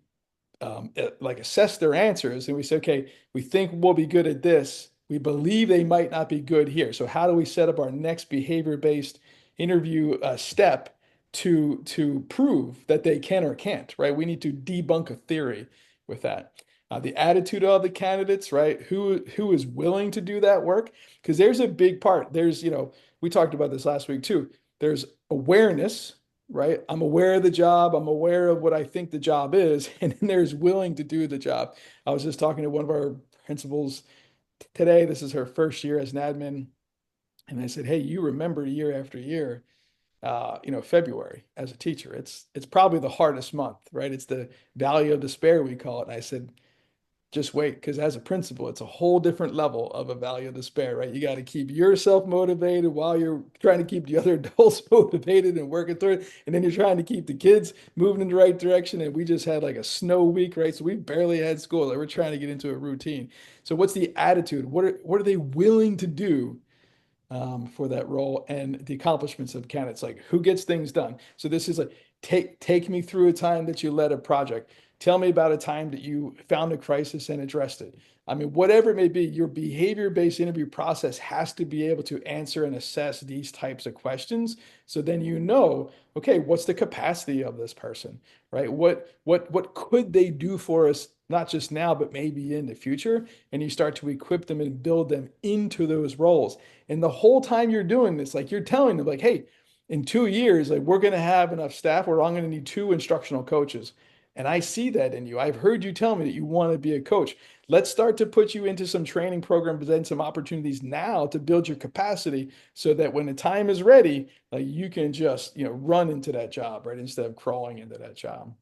like assess their answers and we say, okay, we think we'll be good at this. We believe they might not be good here. So how do we set up our next behavior-based interview step to prove that they can or can't, right? We need to debunk a theory with that. the attitude of the candidates, right? Who is willing to do that work? Because there's a big part. There's, we talked about this last week too. There's awareness, right? I'm aware of the job. I'm aware of what I think the job is, and then there's willing to do the job. I was just talking to one of our principals today. This is her first year as an admin, and I said, "Hey, you remember year after year." February as a teacher, it's probably the hardest month, right? It's the valley of despair, we call it. And I said, just wait, because as a principal, it's a whole different level of a valley of despair, right? You got to keep yourself motivated while you're trying to keep the other adults motivated and working through it. And then you're trying to keep the kids moving in the right direction. And we just had like a snow week, right? So we barely had school. Like we're trying to get into a routine. So what's the attitude? What are they willing to do for that role, and the accomplishments of candidates, like who gets things done? So this is like, take me through a time that you led a project. Tell me about a time that you found a crisis and addressed it. I mean, whatever it may be, your behavior-based interview process has to be able to answer and assess these types of questions. So then okay, what's the capacity of this person, right? What could they do for us, not just now, but maybe in the future? And you start to equip them and build them into those roles. And the whole time you're doing this, like you're telling them, like, hey, in 2 years, like we're going to have enough staff where I'm going to need two instructional coaches. And I see that in you. I've heard you tell me that you want to be a coach. Let's start to put you into some training programs and some opportunities now to build your capacity so that when the time is ready, like you can just, run into that job, right? Instead of crawling into that job.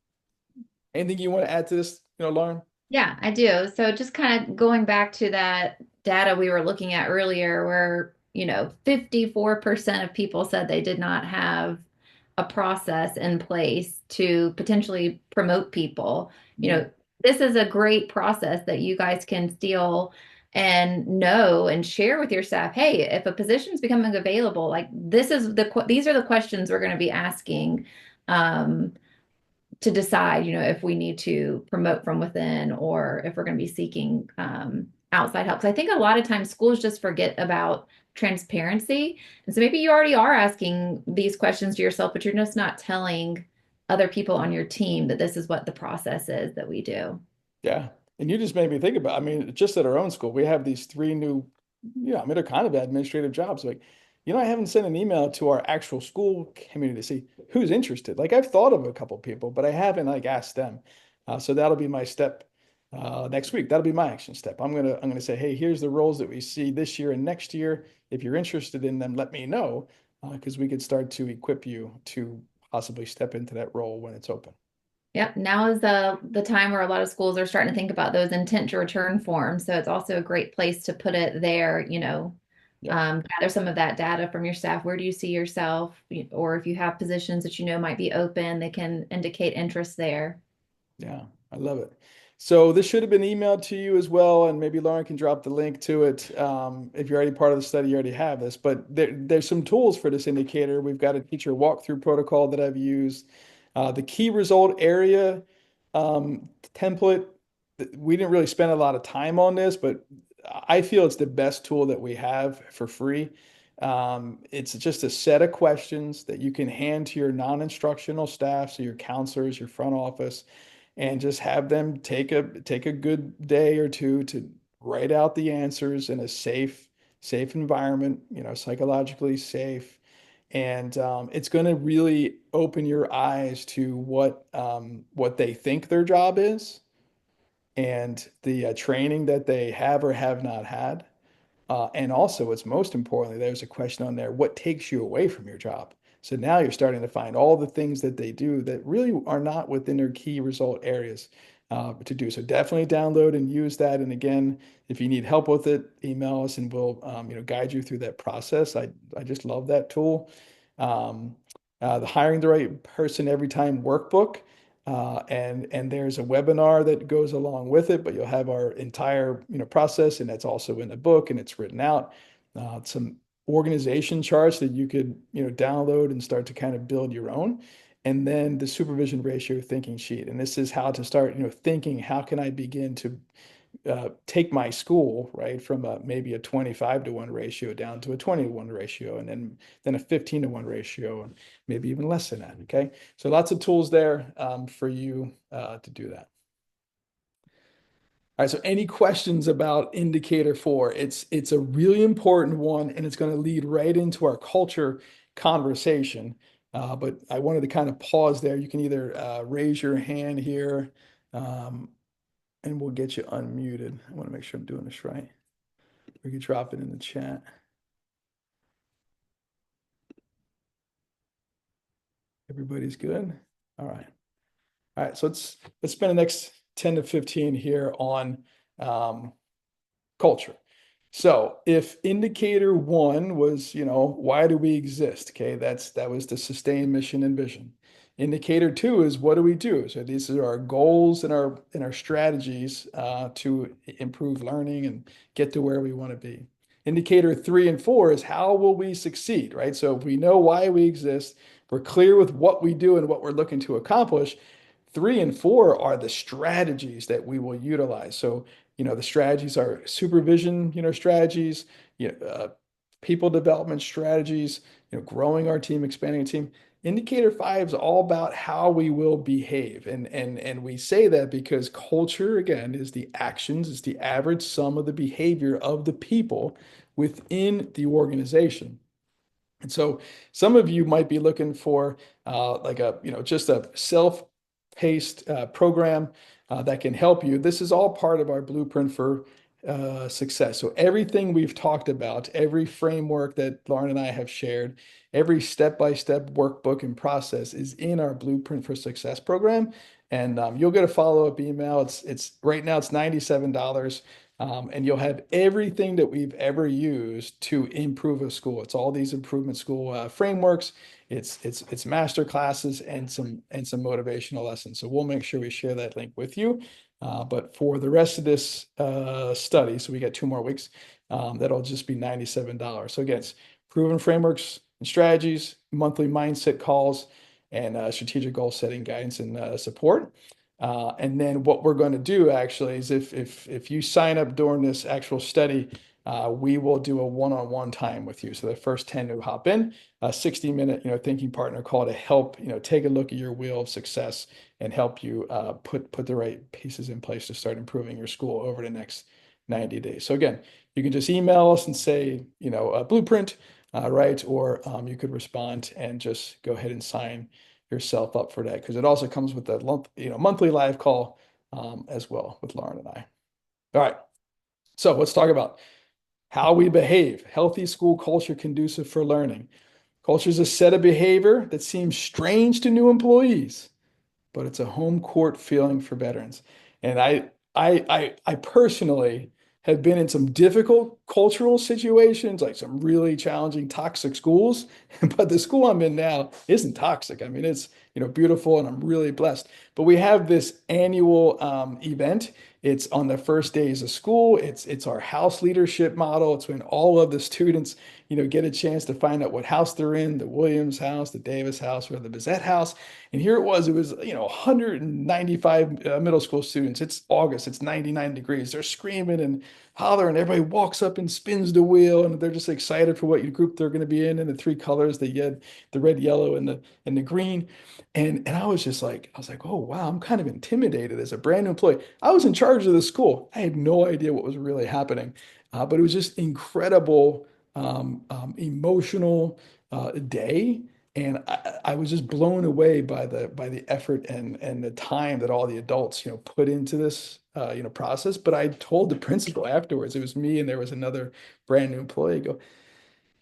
Anything you want to add to this, Lauren? Yeah, I do. So just kind of going back to that data we were looking at earlier, where, 54% of people said they did not have a process in place to potentially promote people. This is a great process that you guys can steal and know and share with your staff. Hey, if a position is becoming available, like these are the questions we're going to be asking. To decide, if we need to promote from within or if we're going to be seeking outside help. Because I think a lot of times schools just forget about transparency. And so maybe you already are asking these questions to yourself, but you're just not telling other people on your team that this is what the process is that we do. Yeah. And you just made me think about, I mean, just at our own school, we have these three new, I mean, they're kind of administrative jobs. Like, I haven't sent an email to our actual school community to see who's interested. Like, I've thought of a couple people, but I haven't like asked them. So that'll be my step next week. That'll be my action step. I'm gonna say, hey, here's the roles that we see this year and next year. If you're interested in them, let me know, because we could start to equip you to possibly step into that role when it's open. Yep. Now is the time where a lot of schools are starting to think about those intent to return forms. So it's also a great place to put it there, Yeah. gather some of that data from your staff. Where do you see yourself? Or if you have positions that might be open, they can indicate interest there. Yeah, I love it. So this should have been emailed to you as well, and maybe Lauren can drop the link to it. If you're already part of the study, you already have this, but there's some tools for this indicator. We've got a teacher walkthrough protocol that I've used. The key result area template, we didn't really spend a lot of time on this, but I feel it's the best tool that we have for free. It's just a set of questions that you can hand to your non-instructional staff, so your counselors, your front office, and just have them take a good day or two to write out the answers in a safe environment, psychologically safe. And it's going to really open your eyes to what they think their job is and the training that they have or have not had. And also, what's most importantly, there's a question on there, what takes you away from your job? So now you're starting to find all the things that they do that really are not within their key result areas to do. So definitely download and use that. And again, if you need help with it, email us and we'll guide you through that process. I just love that tool. Um, the Hiring the Right Person Every Time workbook. And there's a webinar that goes along with it, but you'll have our entire process, and that's also in the book and it's written out. Some organization charts that you could download and start to kind of build your own. And then the supervision ratio thinking sheet. And this is how to start thinking, how can I begin to take my school, right, from maybe a 25-to-1 ratio down to a 20-to-1 ratio, and then a 15-to-1 ratio, and maybe even less than that. Okay, so lots of tools there for you to do that. All right, so any questions about indicator four? It's a really important one, and it's going to lead right into our culture conversation. But I wanted to kind of pause there. You can either raise your hand here, um, and we'll get you unmuted. I want to make sure I'm doing this right. We could drop it in the chat. Everybody's good. All right. All right. So let's spend the next 10 to 15 here on um, culture. So if indicator one was, why do we exist? Okay, that was the sustain mission and vision. Indicator two is what do we do? So these are our goals and our strategies to improve learning and get to where we want to be. Indicator three and four is how will we succeed, right? So if we know why we exist, we're clear with what we do and what we're looking to accomplish. Three and four are the strategies that we will utilize. So the strategies are supervision, strategies, people development strategies, growing our team, expanding a team. Indicator five is all about how we will behave. And we say that because culture, again, is the actions, is the average sum of the behavior of the people within the organization. And so some of you might be looking for like just a self-paced program that can help you. This is all part of our blueprint for success. So everything we've talked about, every framework that Lauren and I have shared, every step-by-step workbook and process is in our blueprint for success program. And you'll get a follow-up email. It's right now it's $97. And you'll have everything that we've ever used to improve a school. It's all these improvement school frameworks. It's master classes and some motivational lessons. So we'll make sure we share that link with you. But for the rest of this study, so we got 2 more weeks, that'll just be $97. So again, it's proven frameworks and strategies, monthly mindset calls, and strategic goal setting guidance and support. And then what we're going to do actually is if you sign up during this actual study, we will do a one-on-one time with you. So the first 10 who hop in, a 60-minute, thinking partner call to help, take a look at your wheel of success and help you put the right pieces in place to start improving your school over the next 90 days. So again, you can just email us and say, a blueprint, right? Or you could respond and just go ahead and sign yourself up for that because it also comes with a monthly live call as well with Lauren and I. All right, so let's talk about how we behave. Healthy school culture conducive for learning. Culture is a set of behavior that seems strange to new employees, but it's a home court feeling for veterans. And I personally have been in some difficult cultural situations, like some really challenging, toxic schools. But the school I'm in now isn't toxic. I mean, it's beautiful, and I'm really blessed. But we have this annual event. It's on the first days of school. It's our house leadership model. It's when all of the students get a chance to find out what house they're in, the Williams house, the Davis house, or the Bizet house. And here it was, 195 middle school students. It's August, it's 99 degrees. They're screaming and hollering. Everybody walks up and spins the wheel, and they're just excited for what group they're going to be in, and the three colors, the red, yellow, and the green. And I was just like, oh wow, I'm kind of intimidated as a brand new employee. I was in charge of the school. I had no idea what was really happening. But it was just incredible, emotional day. And I was just blown away by the effort and the time that all the adults, put into this, process. But I told the principal afterwards, it was me and there was another brand new employee, go,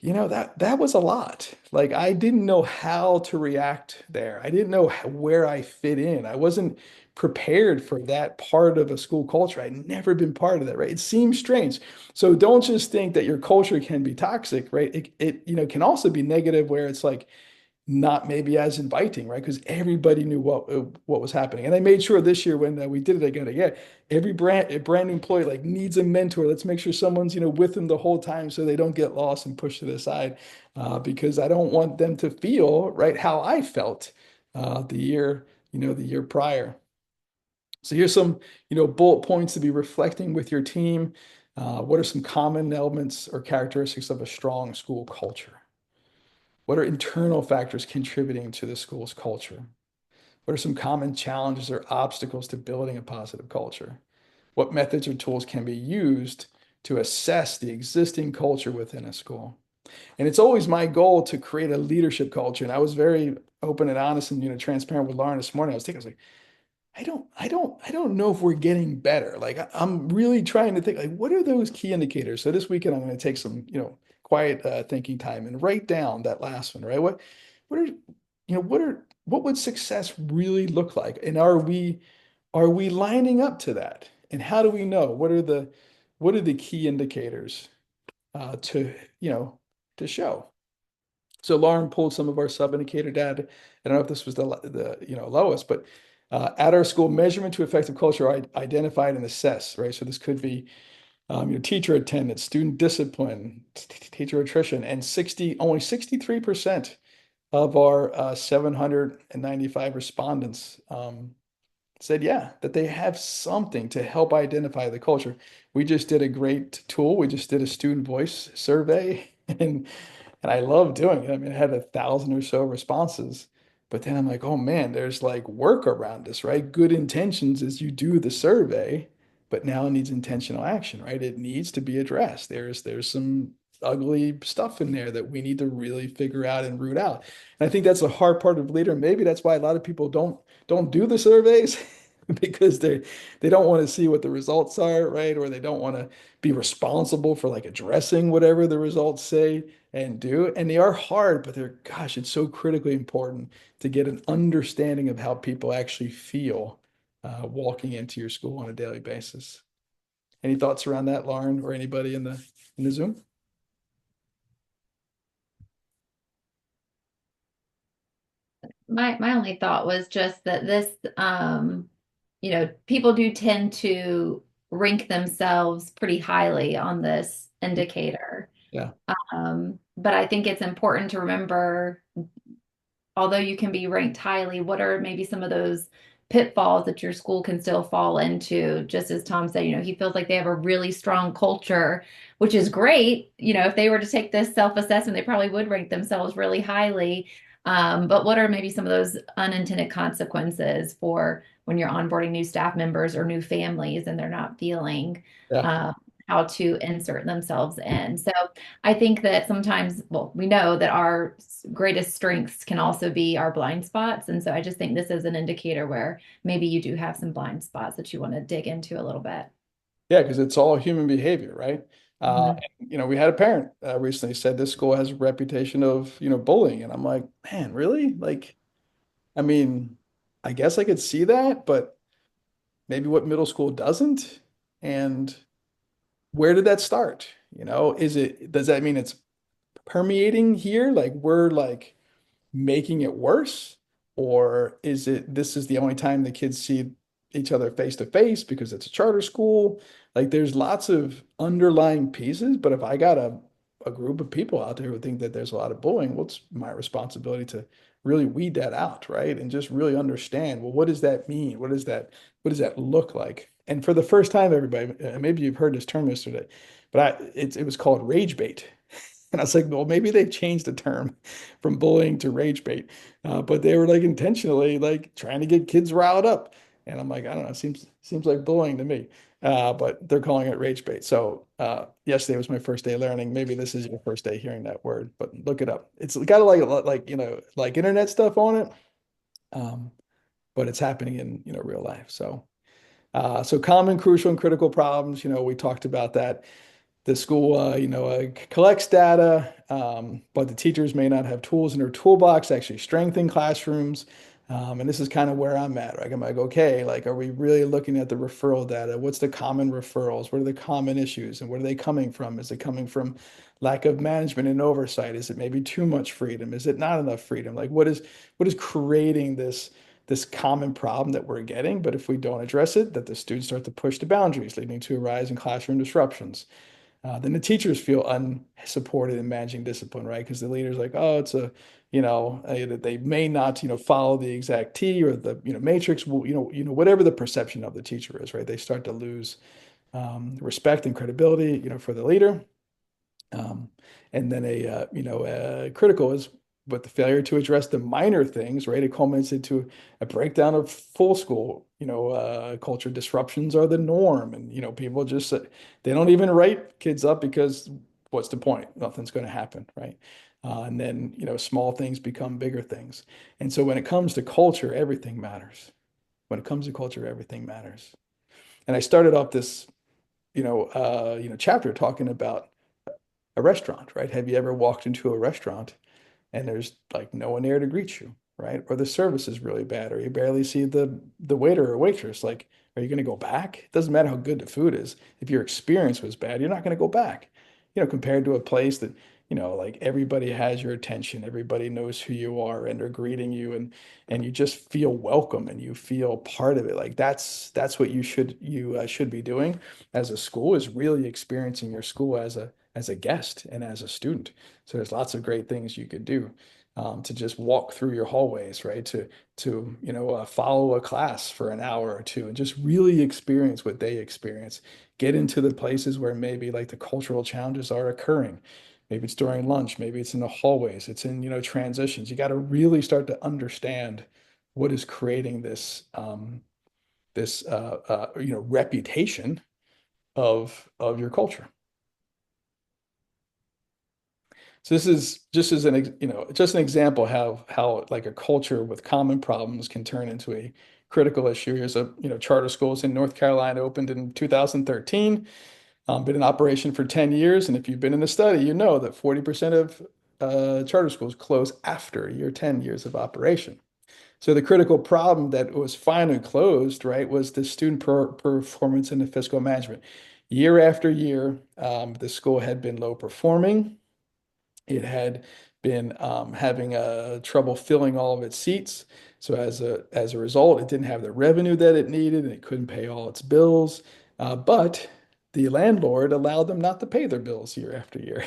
that was a lot. Like I didn't know how to react there. I didn't know where I fit in. I wasn't prepared for that part of a school culture. I'd never been part of that, right? It seems strange. So don't just think that your culture can be toxic, right? It can also be negative where it's like not maybe as inviting, right? Because everybody knew what was happening. And I made sure this year when we did it again, every brand new employee like needs a mentor. Let's make sure someone's with them the whole time so they don't get lost and pushed to the side, because I don't want them to feel right how I felt the year prior. So here's some bullet points to be reflecting with your team. What are some common elements or characteristics of a strong school culture? What are internal factors contributing to the school's culture? What are some common challenges or obstacles to building a positive culture? what methods or tools can be used to assess the existing culture within a school. And it's always my goal to create a leadership culture. And I was very open and honest and transparent with Lauren this morning. I was like, I don't know if we're getting better. Like I'm really trying to think like what are those key indicators? So this weekend I'm going to take some, quiet thinking time and write down that last one, right? What are, what would success really look like? And are we lining up to that? And how do we know? What are the key indicators to, to show? So Lauren pulled some of our sub-indicator data. I don't know if this was the lowest, but at our school, measurement to effective culture are identified and assessed, right? So this could be teacher attendance, student discipline, teacher attrition, and only 63% of our 795 respondents said, yeah, that they have something to help identify the culture. We just did a great tool. We just did a student voice survey, and I love doing it. I mean, it had 1,000 or so responses. But then I'm like, oh man, there's like work around this, right? Good intentions as you do the survey, but now it needs intentional action, right? It needs to be addressed. There's some ugly stuff in there that we need to really figure out and root out. And I think that's a hard part of leader. Maybe that's why a lot of people don't do the surveys because they don't want to see what the results are, right? Or they don't want to be responsible for like addressing whatever the results say and do. And they are hard, but gosh, it's so critically important to get an understanding of how people actually feel walking into your school on a daily basis. Any thoughts around that, Lauren, or anybody in the Zoom? My only thought was just that this, people do tend to rank themselves pretty highly on this indicator. Yeah. But I think it's important to remember, although you can be ranked highly, what are maybe some of those pitfalls that your school can still fall into? Just as Tom said, he feels like they have a really strong culture, which is great. If they were to take this self-assessment, they probably would rank themselves really highly. But what are maybe some of those unintended consequences for when you're onboarding new staff members or new families and they're not feeling Yeah. um, how to insert themselves in? So I think that sometimes, well, we know that our greatest strengths can also be our blind spots. And so I just think this is an indicator where maybe you do have some blind spots that you want to dig into a little bit. Yeah, because it's all human behavior, right? Mhm. We had a parent recently said this school has a reputation of, bullying. And I'm like, man, really? Like, I mean, I guess I could see that, but maybe what middle school doesn't. And where did that start? Does that mean it's permeating here? Like we're like making it worse? Or is it this is the only time the kids see each other face to face because it's a charter school? Like there's lots of underlying pieces, but if I got a group of people out there who think that there's a lot of bullying, what's my responsibility to really weed that out, right? And just really understand, well, what does that mean? What does that look like? And for the first time, everybody, maybe you've heard this term yesterday, but it was called rage bait. And I was like, well, maybe they've changed the term from bullying to rage bait. But they were like intentionally like trying to get kids riled up. And I'm like, I don't know, seems like bullying to me. But they're calling it rage bait. So yesterday was my first day learning. Maybe this is your first day hearing that word, but look it up. It's got a like like internet stuff on it. Um, but it's happening in real life. So common, crucial, and critical problems. We talked about that the school, collects data, but the teachers may not have tools in their toolbox to actually strengthen classrooms. And this is kind of where I'm at. Right? I'm like, okay, like, are we really looking at the referral data? What's the common referrals? What are the common issues? And where are they coming from? Is it coming from lack of management and oversight? Is it maybe too much freedom? Is it not enough freedom? Like, what is creating this common problem that we're getting? But if we don't address it, that the students start to push the boundaries, leading to a rise in classroom disruptions. Then the teachers feel unsupported in managing discipline, right? Because the leader's like, oh, they may not, follow the exact T or the, matrix, whatever the perception of the teacher is, right? They start to lose respect and credibility, for the leader. Um, and then critical is but the failure to address the minor things, right? It culminates into a breakdown of full school. Culture disruptions are the norm, and people just they don't even write kids up because what's the point? Nothing's going to happen, right? And then small things become bigger things. And so when it comes to culture, everything matters. When it comes to culture, everything matters. And I started off this chapter talking about a restaurant, right? Have you ever walked into a restaurant and there's like no one there to greet you, right? Or the service is really bad, or you barely see the waiter or waitress. Like, are you going to go back? It doesn't matter how good the food is. If your experience was bad, you're not going to go back. Compared to a place that, like everybody has your attention, everybody knows who you are, and they're greeting you, and you just feel welcome and you feel part of it. Like that's what you should be doing as a school, is really experiencing your school as a guest and as a student. So there's lots of great things you could do, to just walk through your hallways, right? To follow a class for an hour or two and just really experience what they experience. Get into the places where maybe like the cultural challenges are occurring. Maybe it's during lunch, maybe it's in the hallways, it's in transitions. You got to really start to understand what is creating this reputation of your culture. So this is just as just an example how like a culture with common problems can turn into a critical issue. Here's a charter schools in North Carolina opened in 2013, been in operation for 10 years, and if you've been in the study, you know that 40% of charter schools close after your 10 years of operation. So the critical problem that was finally closed, right, was the student performance and the fiscal management. Year after year, the school had been low performing. It had been having trouble filling all of its seats. So as a result, it didn't have the revenue that it needed, and it couldn't pay all its bills. But the landlord allowed them not to pay their bills year after year.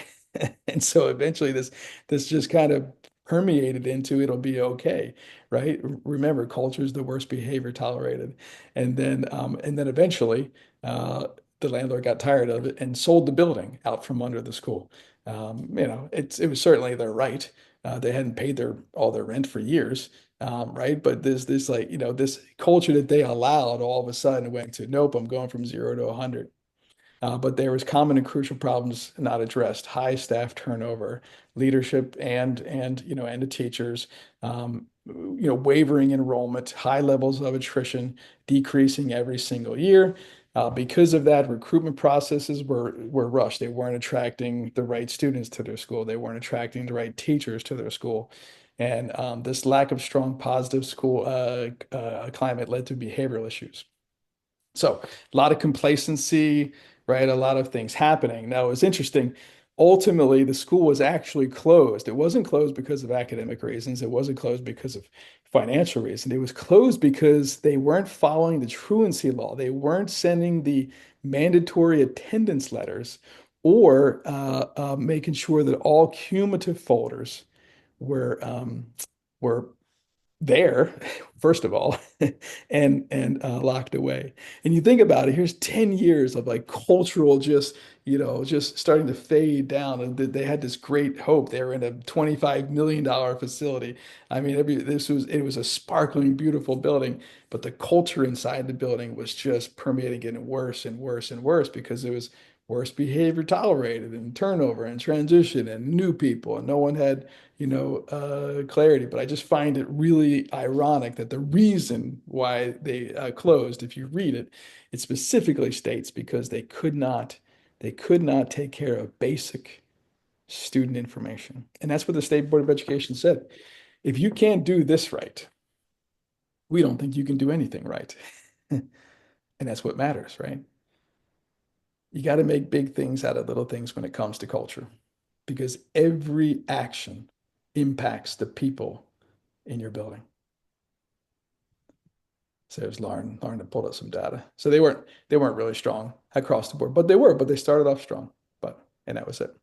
And so eventually this just kind of permeated into it'll be okay, right? Remember, culture is the worst behavior tolerated. And then eventually the landlord got tired of it and sold the building out from under the school. It was certainly their right. They hadn't paid all their rent for years, right? But this like this culture that they allowed all of a sudden went to nope, I'm going from 0 to 100. But there was common and crucial problems not addressed: high staff turnover, leadership and the teachers, wavering enrollment, high levels of attrition, decreasing every single year. Because of that, recruitment processes were rushed. They weren't attracting the right students to their school. They weren't attracting the right teachers to their school. And this lack of strong positive school climate led to behavioral issues. So a lot of complacency, right? A lot of things happening. Now, it was interesting. Ultimately, the school was actually closed. It wasn't closed because of academic reasons. It wasn't closed because of financial reason. It was closed because they weren't following the truancy law. They weren't sending the mandatory attendance letters, or making sure that all cumulative folders were there, first of all, and locked away. And you think about it, here's 10 years of like cultural just starting to fade down. And they had this great hope. They were in a $25 million facility. I mean, it was a sparkling, beautiful building, but the culture inside the building was just permeating, getting worse and worse and worse because it was worse behavior tolerated, and turnover and transition and new people, and no one had clarity. But I just find it really ironic that the reason why they closed, if you read it, it specifically states because they could not take care of basic student information. And that's what the State Board of Education said. If you can't do this right, we don't think you can do anything right. And that's what matters, right? You got to make big things out of little things when it comes to culture, because every action impacts the people in your building. So there's Lauren that pulled up some data. So they weren't really strong across the board, but they started off strong. And that was it.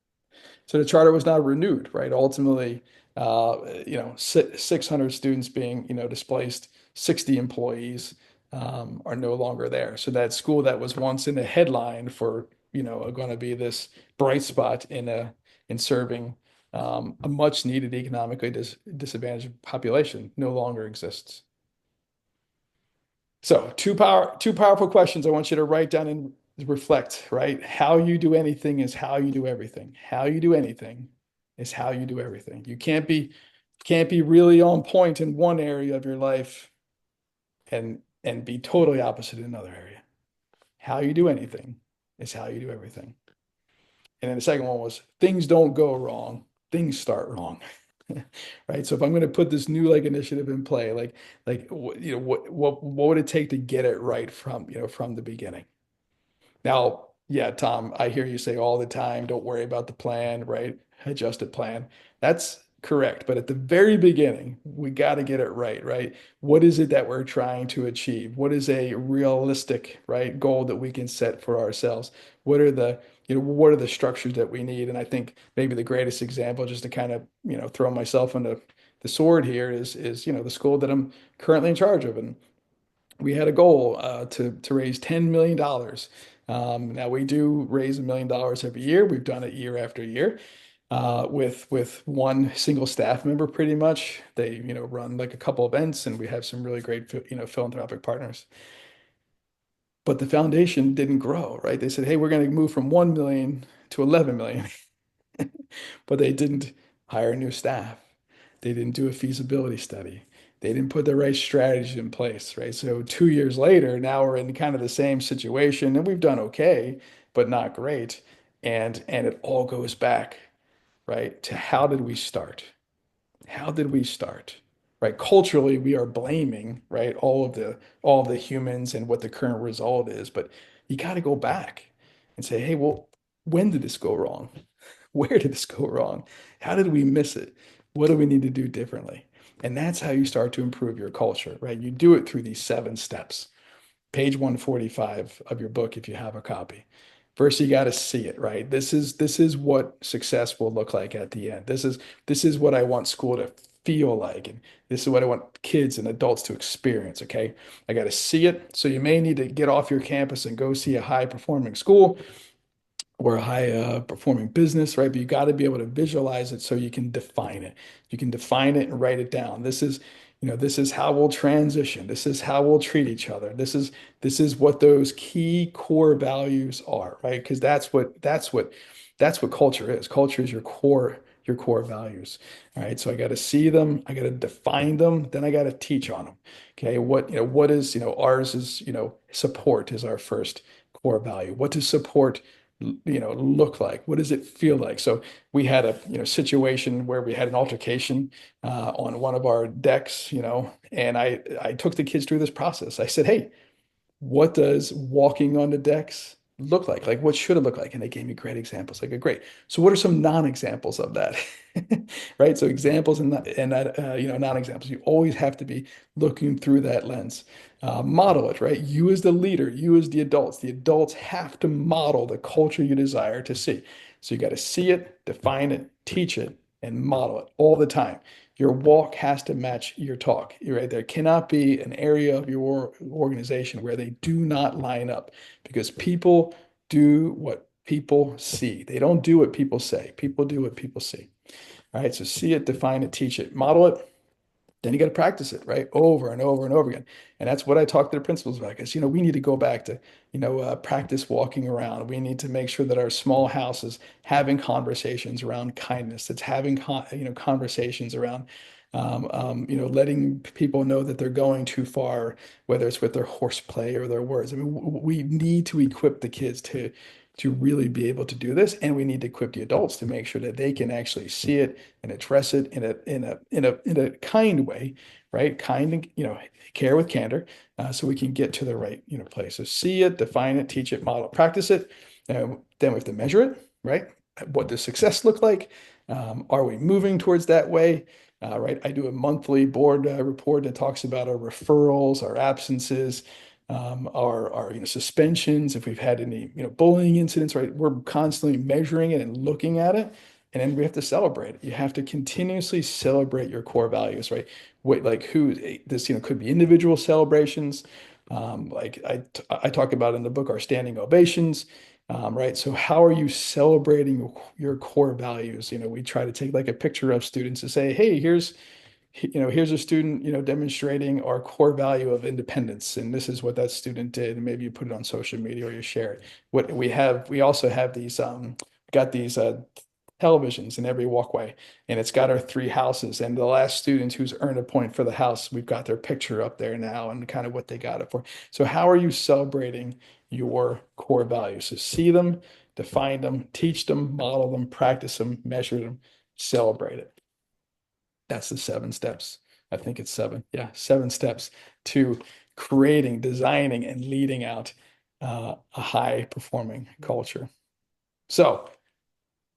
So the charter was not renewed, right? Ultimately, 600 students being, displaced, 60 employees are no longer there. So that school that was once in the headline for, going to be this bright spot in serving A much needed economically disadvantaged population no longer exists. So two powerful questions I want you to write down and reflect, right? How you do anything is how you do everything. How you do anything is how you do everything. You can't be really on point in one area of your life and be totally opposite in another area. How you do anything is how you do everything. And then the second one was things don't go wrong, things start wrong. Right. So if I'm going to put this new like initiative in play, what would it take to get it right from the beginning? Now, yeah, Tom, I hear you say all the time, don't worry about the plan, right? Adjusted plan. That's correct. But at the very beginning, we got to get it right, right? What is it that we're trying to achieve? What is a realistic, right, goal that we can set for ourselves? What are the structures that we need? And I think maybe the greatest example, just to kind of, throw myself into the sword here is the school that I'm currently in charge of. And we had a goal to raise $10 million. Now we do raise $1 million every year. We've done it year after year with one single staff member pretty much. They run like a couple events and we have some really great philanthropic partners. But the foundation didn't grow, right? They said, hey, we're going to move from 1 million to 11 million, but they didn't hire new staff. They didn't do a feasibility study. They didn't put the right strategy in place, right? So 2 years later, now we're in kind of the same situation, and we've done okay, but not great. And it all goes back, right, to how did we start? How did we start? Right? Culturally, we are blaming, right, all of the humans and what the current result is, but you got to go back and say, hey, well, when did this go wrong? Where did this go wrong? How did we miss it? What do we need to do differently? And that's how you start to improve your culture, right? You do it through these 7 steps. Page 145 of your book, if you have a copy. First, you got to see it, right? This is what success will look like at the end. This is what I want school to feel like, and this is what I want kids and adults to experience. Okay, I got to see it. So you may need to get off your campus and go see a high performing school or a high performing business, right? But you got to be able to visualize it so you can define it. You can define it and write it down. This is how we'll transition. This is how we'll treat each other. This is what those key core values are, right? Because that's what culture is. Culture is your core values. All right. So I got to see them, I got to define them, then I got to teach on them. Okay. What is, ours is, support is our first core value. What does support look like? What does it feel like? So we had a situation where we had an altercation on one of our decks, and I took the kids through this process. I said, hey, what does walking on the decks look like? Like, what should it look like? And they gave me great examples. Like, great. So, what are some non-examples of that? Right. So, examples and non-examples. You always have to be looking through that lens. Model it, right? You as the leader, you as the adults have to model the culture you desire to see. So, you got to see it, define it, teach it, and model it all the time. Your walk has to match your talk. You're right. There cannot be an area of your organization where they do not line up because people do what people see. They don't do what people say. People do what people see. All right. So see it, define it, teach it, model it. Then you got to practice it, right? Over and over and over again. And that's what I talk to the principals about because, we need to go back to, practice walking around. We need to make sure that our small house is having conversations around kindness. It's having, conversations around, letting people know that they're going too far, whether it's with their horseplay or their words. I mean, we need to equip the kids to really be able to do this, and we need to equip the adults to make sure that they can actually see it and address it in a kind way, right? Kind and care with candor, so we can get to the right place. So see it, define it, teach it, model, practice it. Then we have to measure it, right? What does success look like? Are we moving towards that way? Right. I do a monthly board report that talks about our referrals, our absences, our suspensions, if we've had any bullying incidents, right? We're constantly measuring it and looking at it, and then we have to celebrate it. You have to continuously celebrate your core values, right? Like who this could be individual celebrations, like I talk about in the book, our standing ovations. Right? So how are you celebrating your core values? We try to take like a picture of students to say, hey, here's a student, demonstrating our core value of independence, and this is what that student did. And maybe you put it on social media or you share it. We also have these, got these televisions in every walkway, and it's got our three houses. And the last student who's earned a point for the house, we've got their picture up there now and kind of what they got it for. So how are you celebrating your core values? So see them, define them, teach them, model them, practice them, measure them, celebrate it. That's the 7 steps. I think it's seven. Yeah, 7 steps to creating, designing, and leading out a high performing culture. So,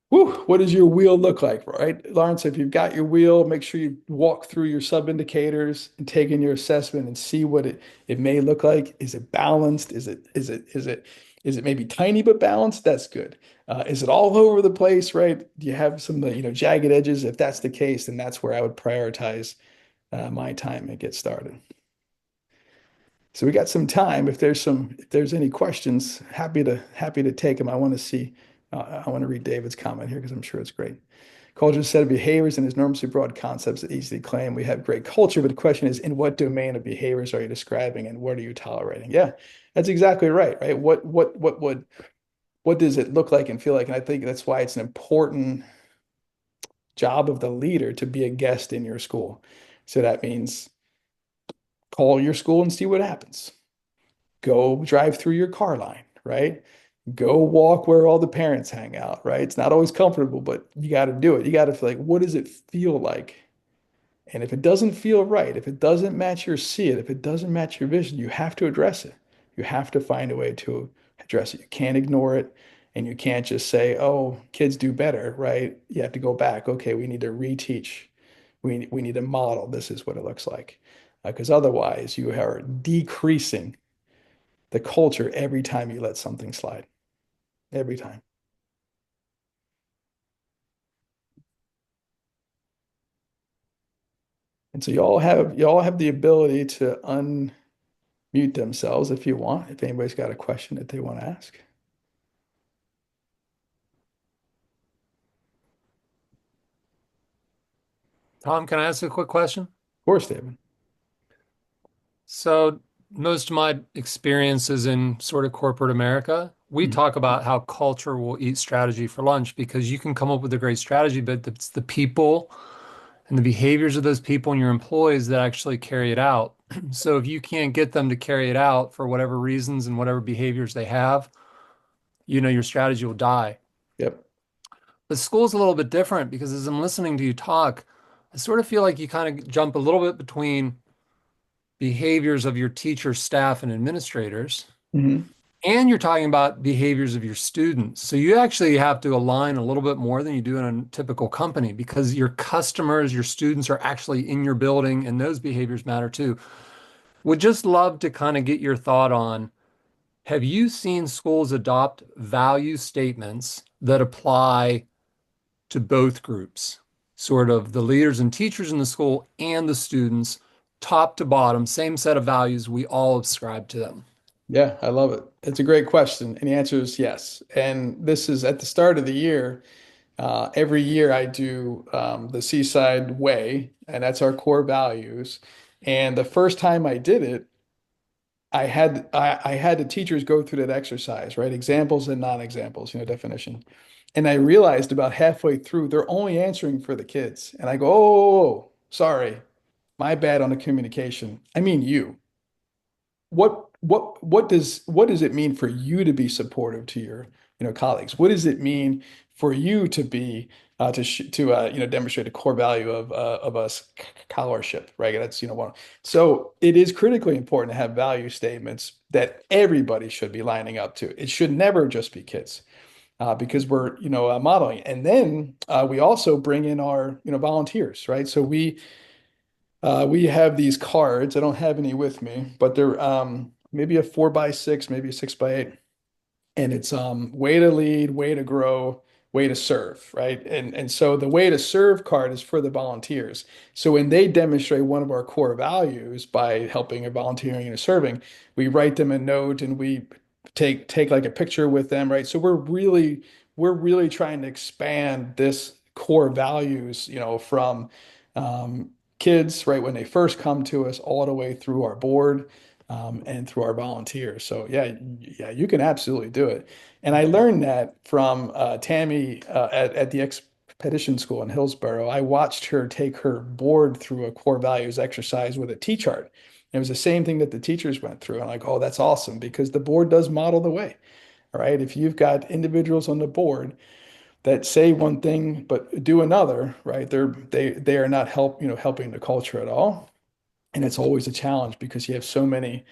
whew, what does your wheel look like, right? Lawrence, if you've got your wheel, make sure you walk through your sub indicators and take in your assessment and see what it may look like. Is it balanced? Is it maybe tiny but balanced? That's good. Is it all over the place, right? Do you have some, jagged edges? If that's the case, then that's where I would prioritize my time and get started. So we got some time. If there's any questions, happy to take them. I want to read David's comment here because I'm sure it's great. Culture is a set of behaviors and is enormously broad concepts that easily claim we have great culture, but the question is, in what domain of behaviors are you describing and what are you tolerating? Yeah, that's exactly right, right? What does it look like and feel like? And I think that's why it's an important job of the leader to be a guest in your school. So that means call your school and see what happens. Go drive through your car line, right? Go walk where all the parents hang out, right? It's not always comfortable, but you got to do it. You got to feel like, what does it feel like? And if it doesn't feel right, if it doesn't match your see it, if it doesn't match your vision, you have to address it. You have to find a way to address it. You can't ignore it. And you can't just say, oh, kids do better, right? You have to go back. Okay, we need to reteach. We need to model. This is what it looks like. Because otherwise, you are decreasing the culture every time you let something slide. Every time. And so you all have the ability to unmute themselves if you want, if anybody's got a question that they want to ask. Of Tom, can I ask a quick question? course, David. So, most of my experiences in sort of corporate America, we Mhm. talk about how culture will eat strategy for lunch because you can come up with a great strategy, but it's the people and the behaviors of those people and your employees that actually carry it out. So, if you can't get them to carry it out for whatever reasons and whatever behaviors they have, your strategy will die. Yep. The school's a little bit different because as I'm listening to you talk, I sort of feel like you kind of jump a little bit between behaviors of your teachers, staff, and administrators, Hmm. and you're talking about behaviors of your students. So you actually have to align a little bit more than you do in a typical company because your customers, your students are actually in your building, and those behaviors matter too. Would just love to kind of get your thought on, have you seen schools adopt value statements that apply to both groups, sort of the leaders and teachers in the school and the students, top to bottom, same set of values, we all ascribe to them? Yeah, I love it. It's a great question. And the answer is yes. And this is at the start of the year. Every year I do the Seaside Way, and that's our core values. And the first time I did it, I had the teachers go through that exercise, right? Examples and non-examples, definition. And I realized about halfway through, they're only answering for the kids. And I go, oh, sorry, my bad on the communication. I mean you. What does it mean for you to be supportive to your colleagues? What does it mean for you to be to demonstrate a core value of us scholarship, right? That's one. So it is critically important to have value statements that everybody should be lining up to. It should never just be kids. Because we're modeling, and then we also bring in our volunteers, right? So we have these cards. I don't have any with me, but they're maybe a 4x6, maybe a 6x8, and it's way to lead, way to grow, way to serve, right? And so the way to serve card is for the volunteers. So when they demonstrate one of our core values by helping or volunteering and serving, we write them a note and we take like a picture with them, right? So we're really trying to expand this core values, from um, kids, right, when they first come to us, all the way through our board, and through our volunteers. So yeah, you can absolutely do it. And I learned that from Tammy at the Expedition School in Hillsborough. I watched her take her board through a core values exercise with a T-chart. It was the same thing that the teachers went through. And like, oh, that's awesome because the board does model the way. All right. If you've got individuals on the board that say one thing but do another, right? They are not helping the culture at all. And it's always a challenge because you have so many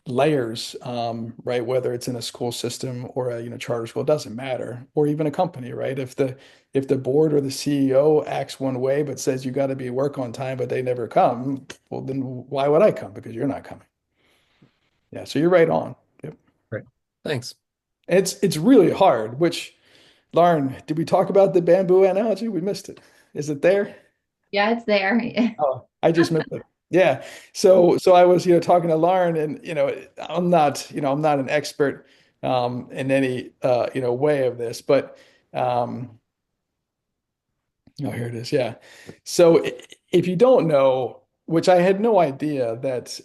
layers, right? Whether it's in a school system or a charter school, it doesn't matter, or even a company, right? If the board or the CEO acts one way but says you got to be at work on time, but they never come, well, then why would I come? Because you're not coming. Yeah, so you're right on. Yep. Great. Thanks. It's really hard, which, Lauren, did we talk about the bamboo analogy? We missed it. Is it there? Yeah, it's there. Oh, I just missed it. Yeah. So I was, talking to Lauren and, I'm not an expert in any way of this, but oh, here it is. Yeah. So if you don't know, which I had no idea that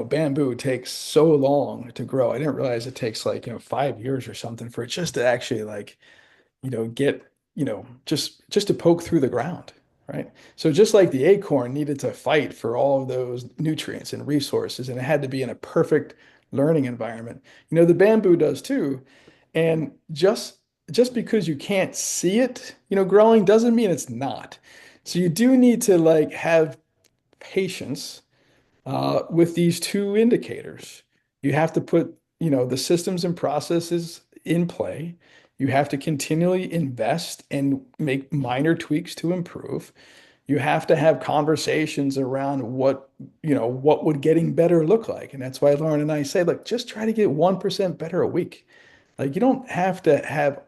bamboo takes so long to grow. I didn't realize it takes like 5 years or something for it just to actually like get, just to poke through the ground, right? So just like the acorn needed to fight for all of those nutrients and resources, and it had to be in a perfect learning environment, the bamboo does too. And just because you can't see it, growing doesn't mean it's not. So you do need to like have patience with these two indicators. You have to put, the systems and processes in play. You have to continually invest and make minor tweaks to improve. You have to have conversations around what would getting better look like. And that's why Lauren and I say, look, just try to get 1% better a week. Like you don't have to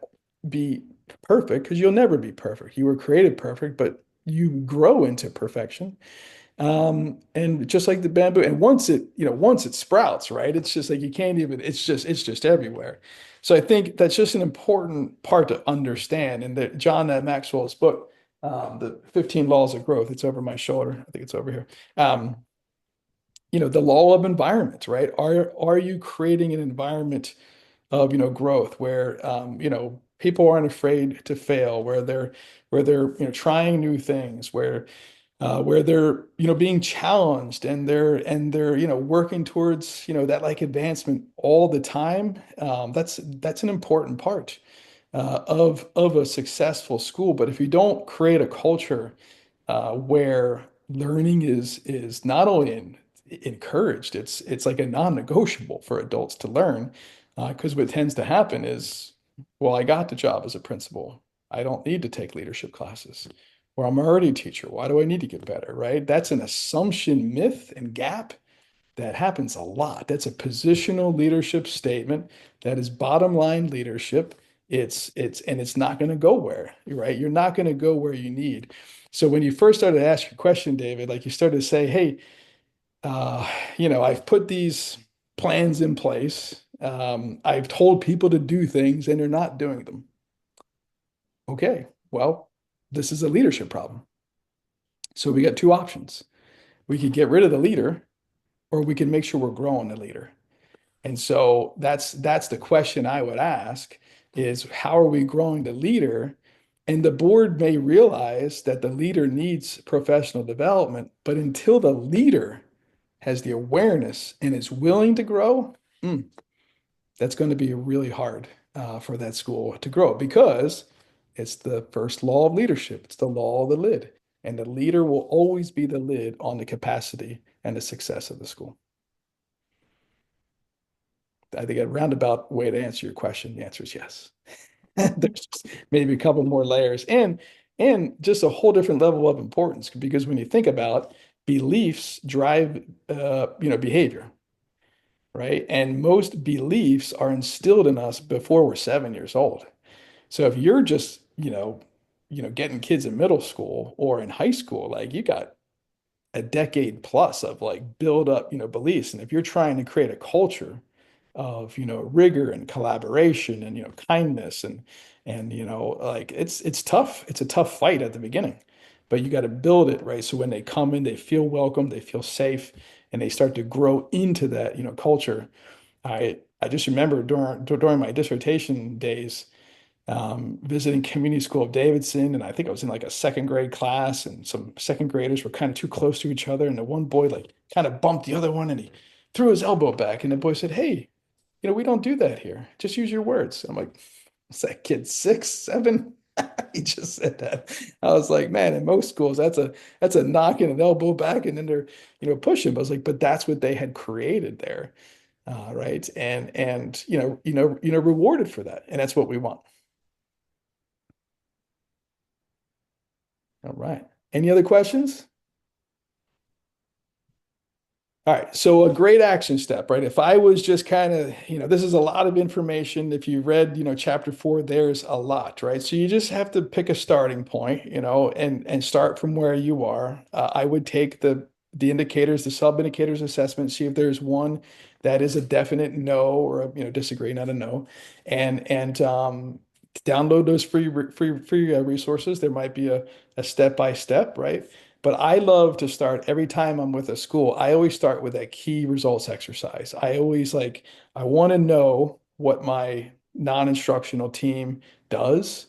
be perfect because you'll never be perfect. You were created perfect, but you grow into perfection. And just like the bamboo, and once it sprouts, right? It's just like you can't even, it's just everywhere. So I think that's just an important part to understand. And that John Maxwell's book, the 15 Laws of Growth, it's over my shoulder. I think it's over here. The law of environment, right? Are you creating an environment of growth where people aren't afraid to fail, where they're trying new things, where they're being challenged and they're working towards that like advancement all the time. That's an important part of a successful school. But if you don't create a culture where learning is not only encouraged, it's like a non-negotiable for adults to learn. Because what tends to happen is, well, I got the job as a principal. I don't need to take leadership classes. Or I'm already a teacher. Why do I need to get better, right? That's an assumption myth and gap that happens a lot. That's a positional leadership statement. That is bottom line leadership. It's not going to go where, right? You're not going to go where you need. So when you first started to ask your question, David, like you started to say, hey, I've put these plans in place. I've told people to do things and they're not doing them. Okay, well, this is a leadership problem. So we got two options. We could get rid of the leader, or we can make sure we're growing the leader. And so that's the question I would ask is how are we growing the leader? And the board may realize that the leader needs professional development, but until the leader has the awareness and is willing to grow, that's going to be really hard for that school to grow because it's the first law of leadership. It's the law of the lid. And the leader will always be the lid on the capacity and the success of the school. I think a roundabout way to answer your question, the answer is yes. There's just maybe a couple more layers and just a whole different level of importance because when you think about beliefs drive behavior, right? And most beliefs are instilled in us before we're 7 years old. So if you're just, getting kids in middle school or in high school, like you got a decade plus of like build up, beliefs. And if you're trying to create a culture of, rigor and collaboration and, kindness and, like it's tough. It's a tough fight at the beginning, but you got to build it, right? So when they come in, they feel welcome, they feel safe, and they start to grow into that, culture. I just remember during my dissertation days, visiting Community School of Davidson, and I think I was in like a second grade class, and some second graders were kind of too close to each other, and the one boy like kind of bumped the other one, and he threw his elbow back, and the boy said, "Hey, we don't do that here. Just use your words." I'm like, "Is that kid 6, 7?" He just said that. I was like, "Man, in most schools, that's a knocking an elbow back, and then they're pushing." But I was like, "But that's what they had created there, right? And rewarded for that, and that's what we want." All right. Any other questions? All right. So a great action step, right? If I was just kind of, this is a lot of information. If you read, chapter 4, there's a lot, right? So you just have to pick a starting point, and start from where you are. I would take the indicators, the sub indicators assessment, see if there's one that is a definite no or a, disagree, not a no, and download those free resources. There might be a step by step, right? But I love to start every time I'm with a school. I always start with that key results exercise. I want to know what my non-instructional team does,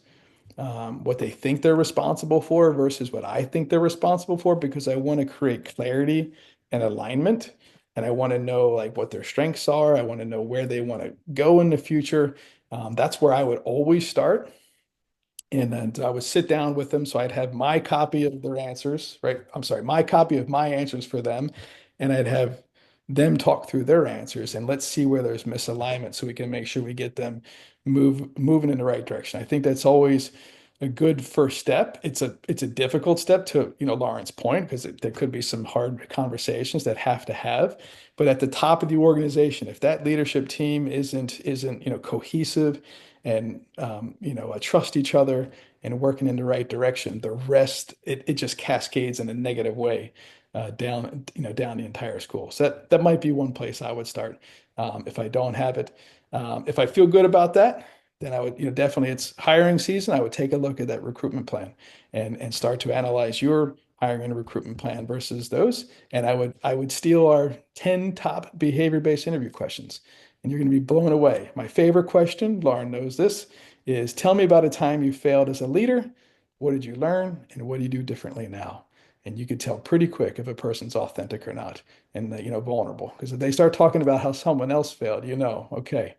what they think they're responsible for versus what I think they're responsible for, because I want to create clarity and alignment. And I want to know like what their strengths are. I want to know where they want to go in the future. That's where I would always start. And then I would sit down with them. So I'd have my copy of their answers, right? I'm sorry, my copy of my answers for them. And I'd have them talk through their answers and let's see where there's misalignment so we can make sure we get them moving in the right direction. I think that's always a good first step. It's a difficult step to, Lauren's point, because there could be some hard conversations that have to have. But at the top of the organization, if that leadership team isn't, cohesive and trust each other and working in the right direction, the rest it just cascades in a negative way down the entire school. So that might be one place I would start if I don't have it. If I feel good about that, then I would, definitely it's hiring season. I would take a look at that recruitment plan and start to analyze your hiring and recruitment plan versus those. And I would steal our 10 top behavior-based interview questions. And you're going to be blown away. My favorite question, Lauren knows this, is tell me about a time you failed as a leader. What did you learn? And what do you do differently now? And you could tell pretty quick if a person's authentic or not and vulnerable. Because if they start talking about how someone else failed, okay,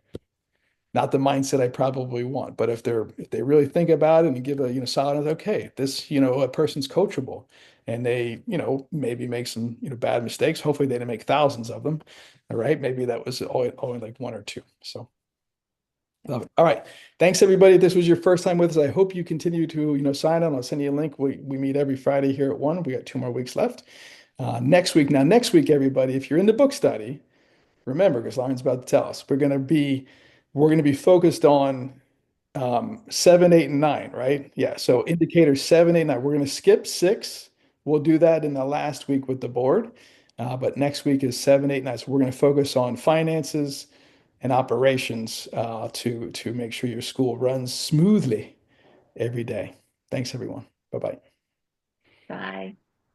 not the mindset I probably want. But if they really think about it and give a solid, okay, this a person's coachable, and they maybe make some bad mistakes. Hopefully they didn't make thousands of them. All right, maybe that was only like one or two. So love it. All right, thanks everybody. If this was your first time with us, I hope you continue to sign on. I'll send you a link. We meet every Friday here at 1. We got 2 more weeks left. Next week, everybody, if you're in the book study, remember, because Lauren's about to tell us, we're gonna be focused on 7, 8, and 9, right? Yeah. So indicators 7, 8, 9. We're gonna skip 6. We'll do that in the last week with the board. But next week is 7, 8, 9. So we're gonna focus on finances and operations to make sure your school runs smoothly every day. Thanks, everyone. Bye-bye. Bye.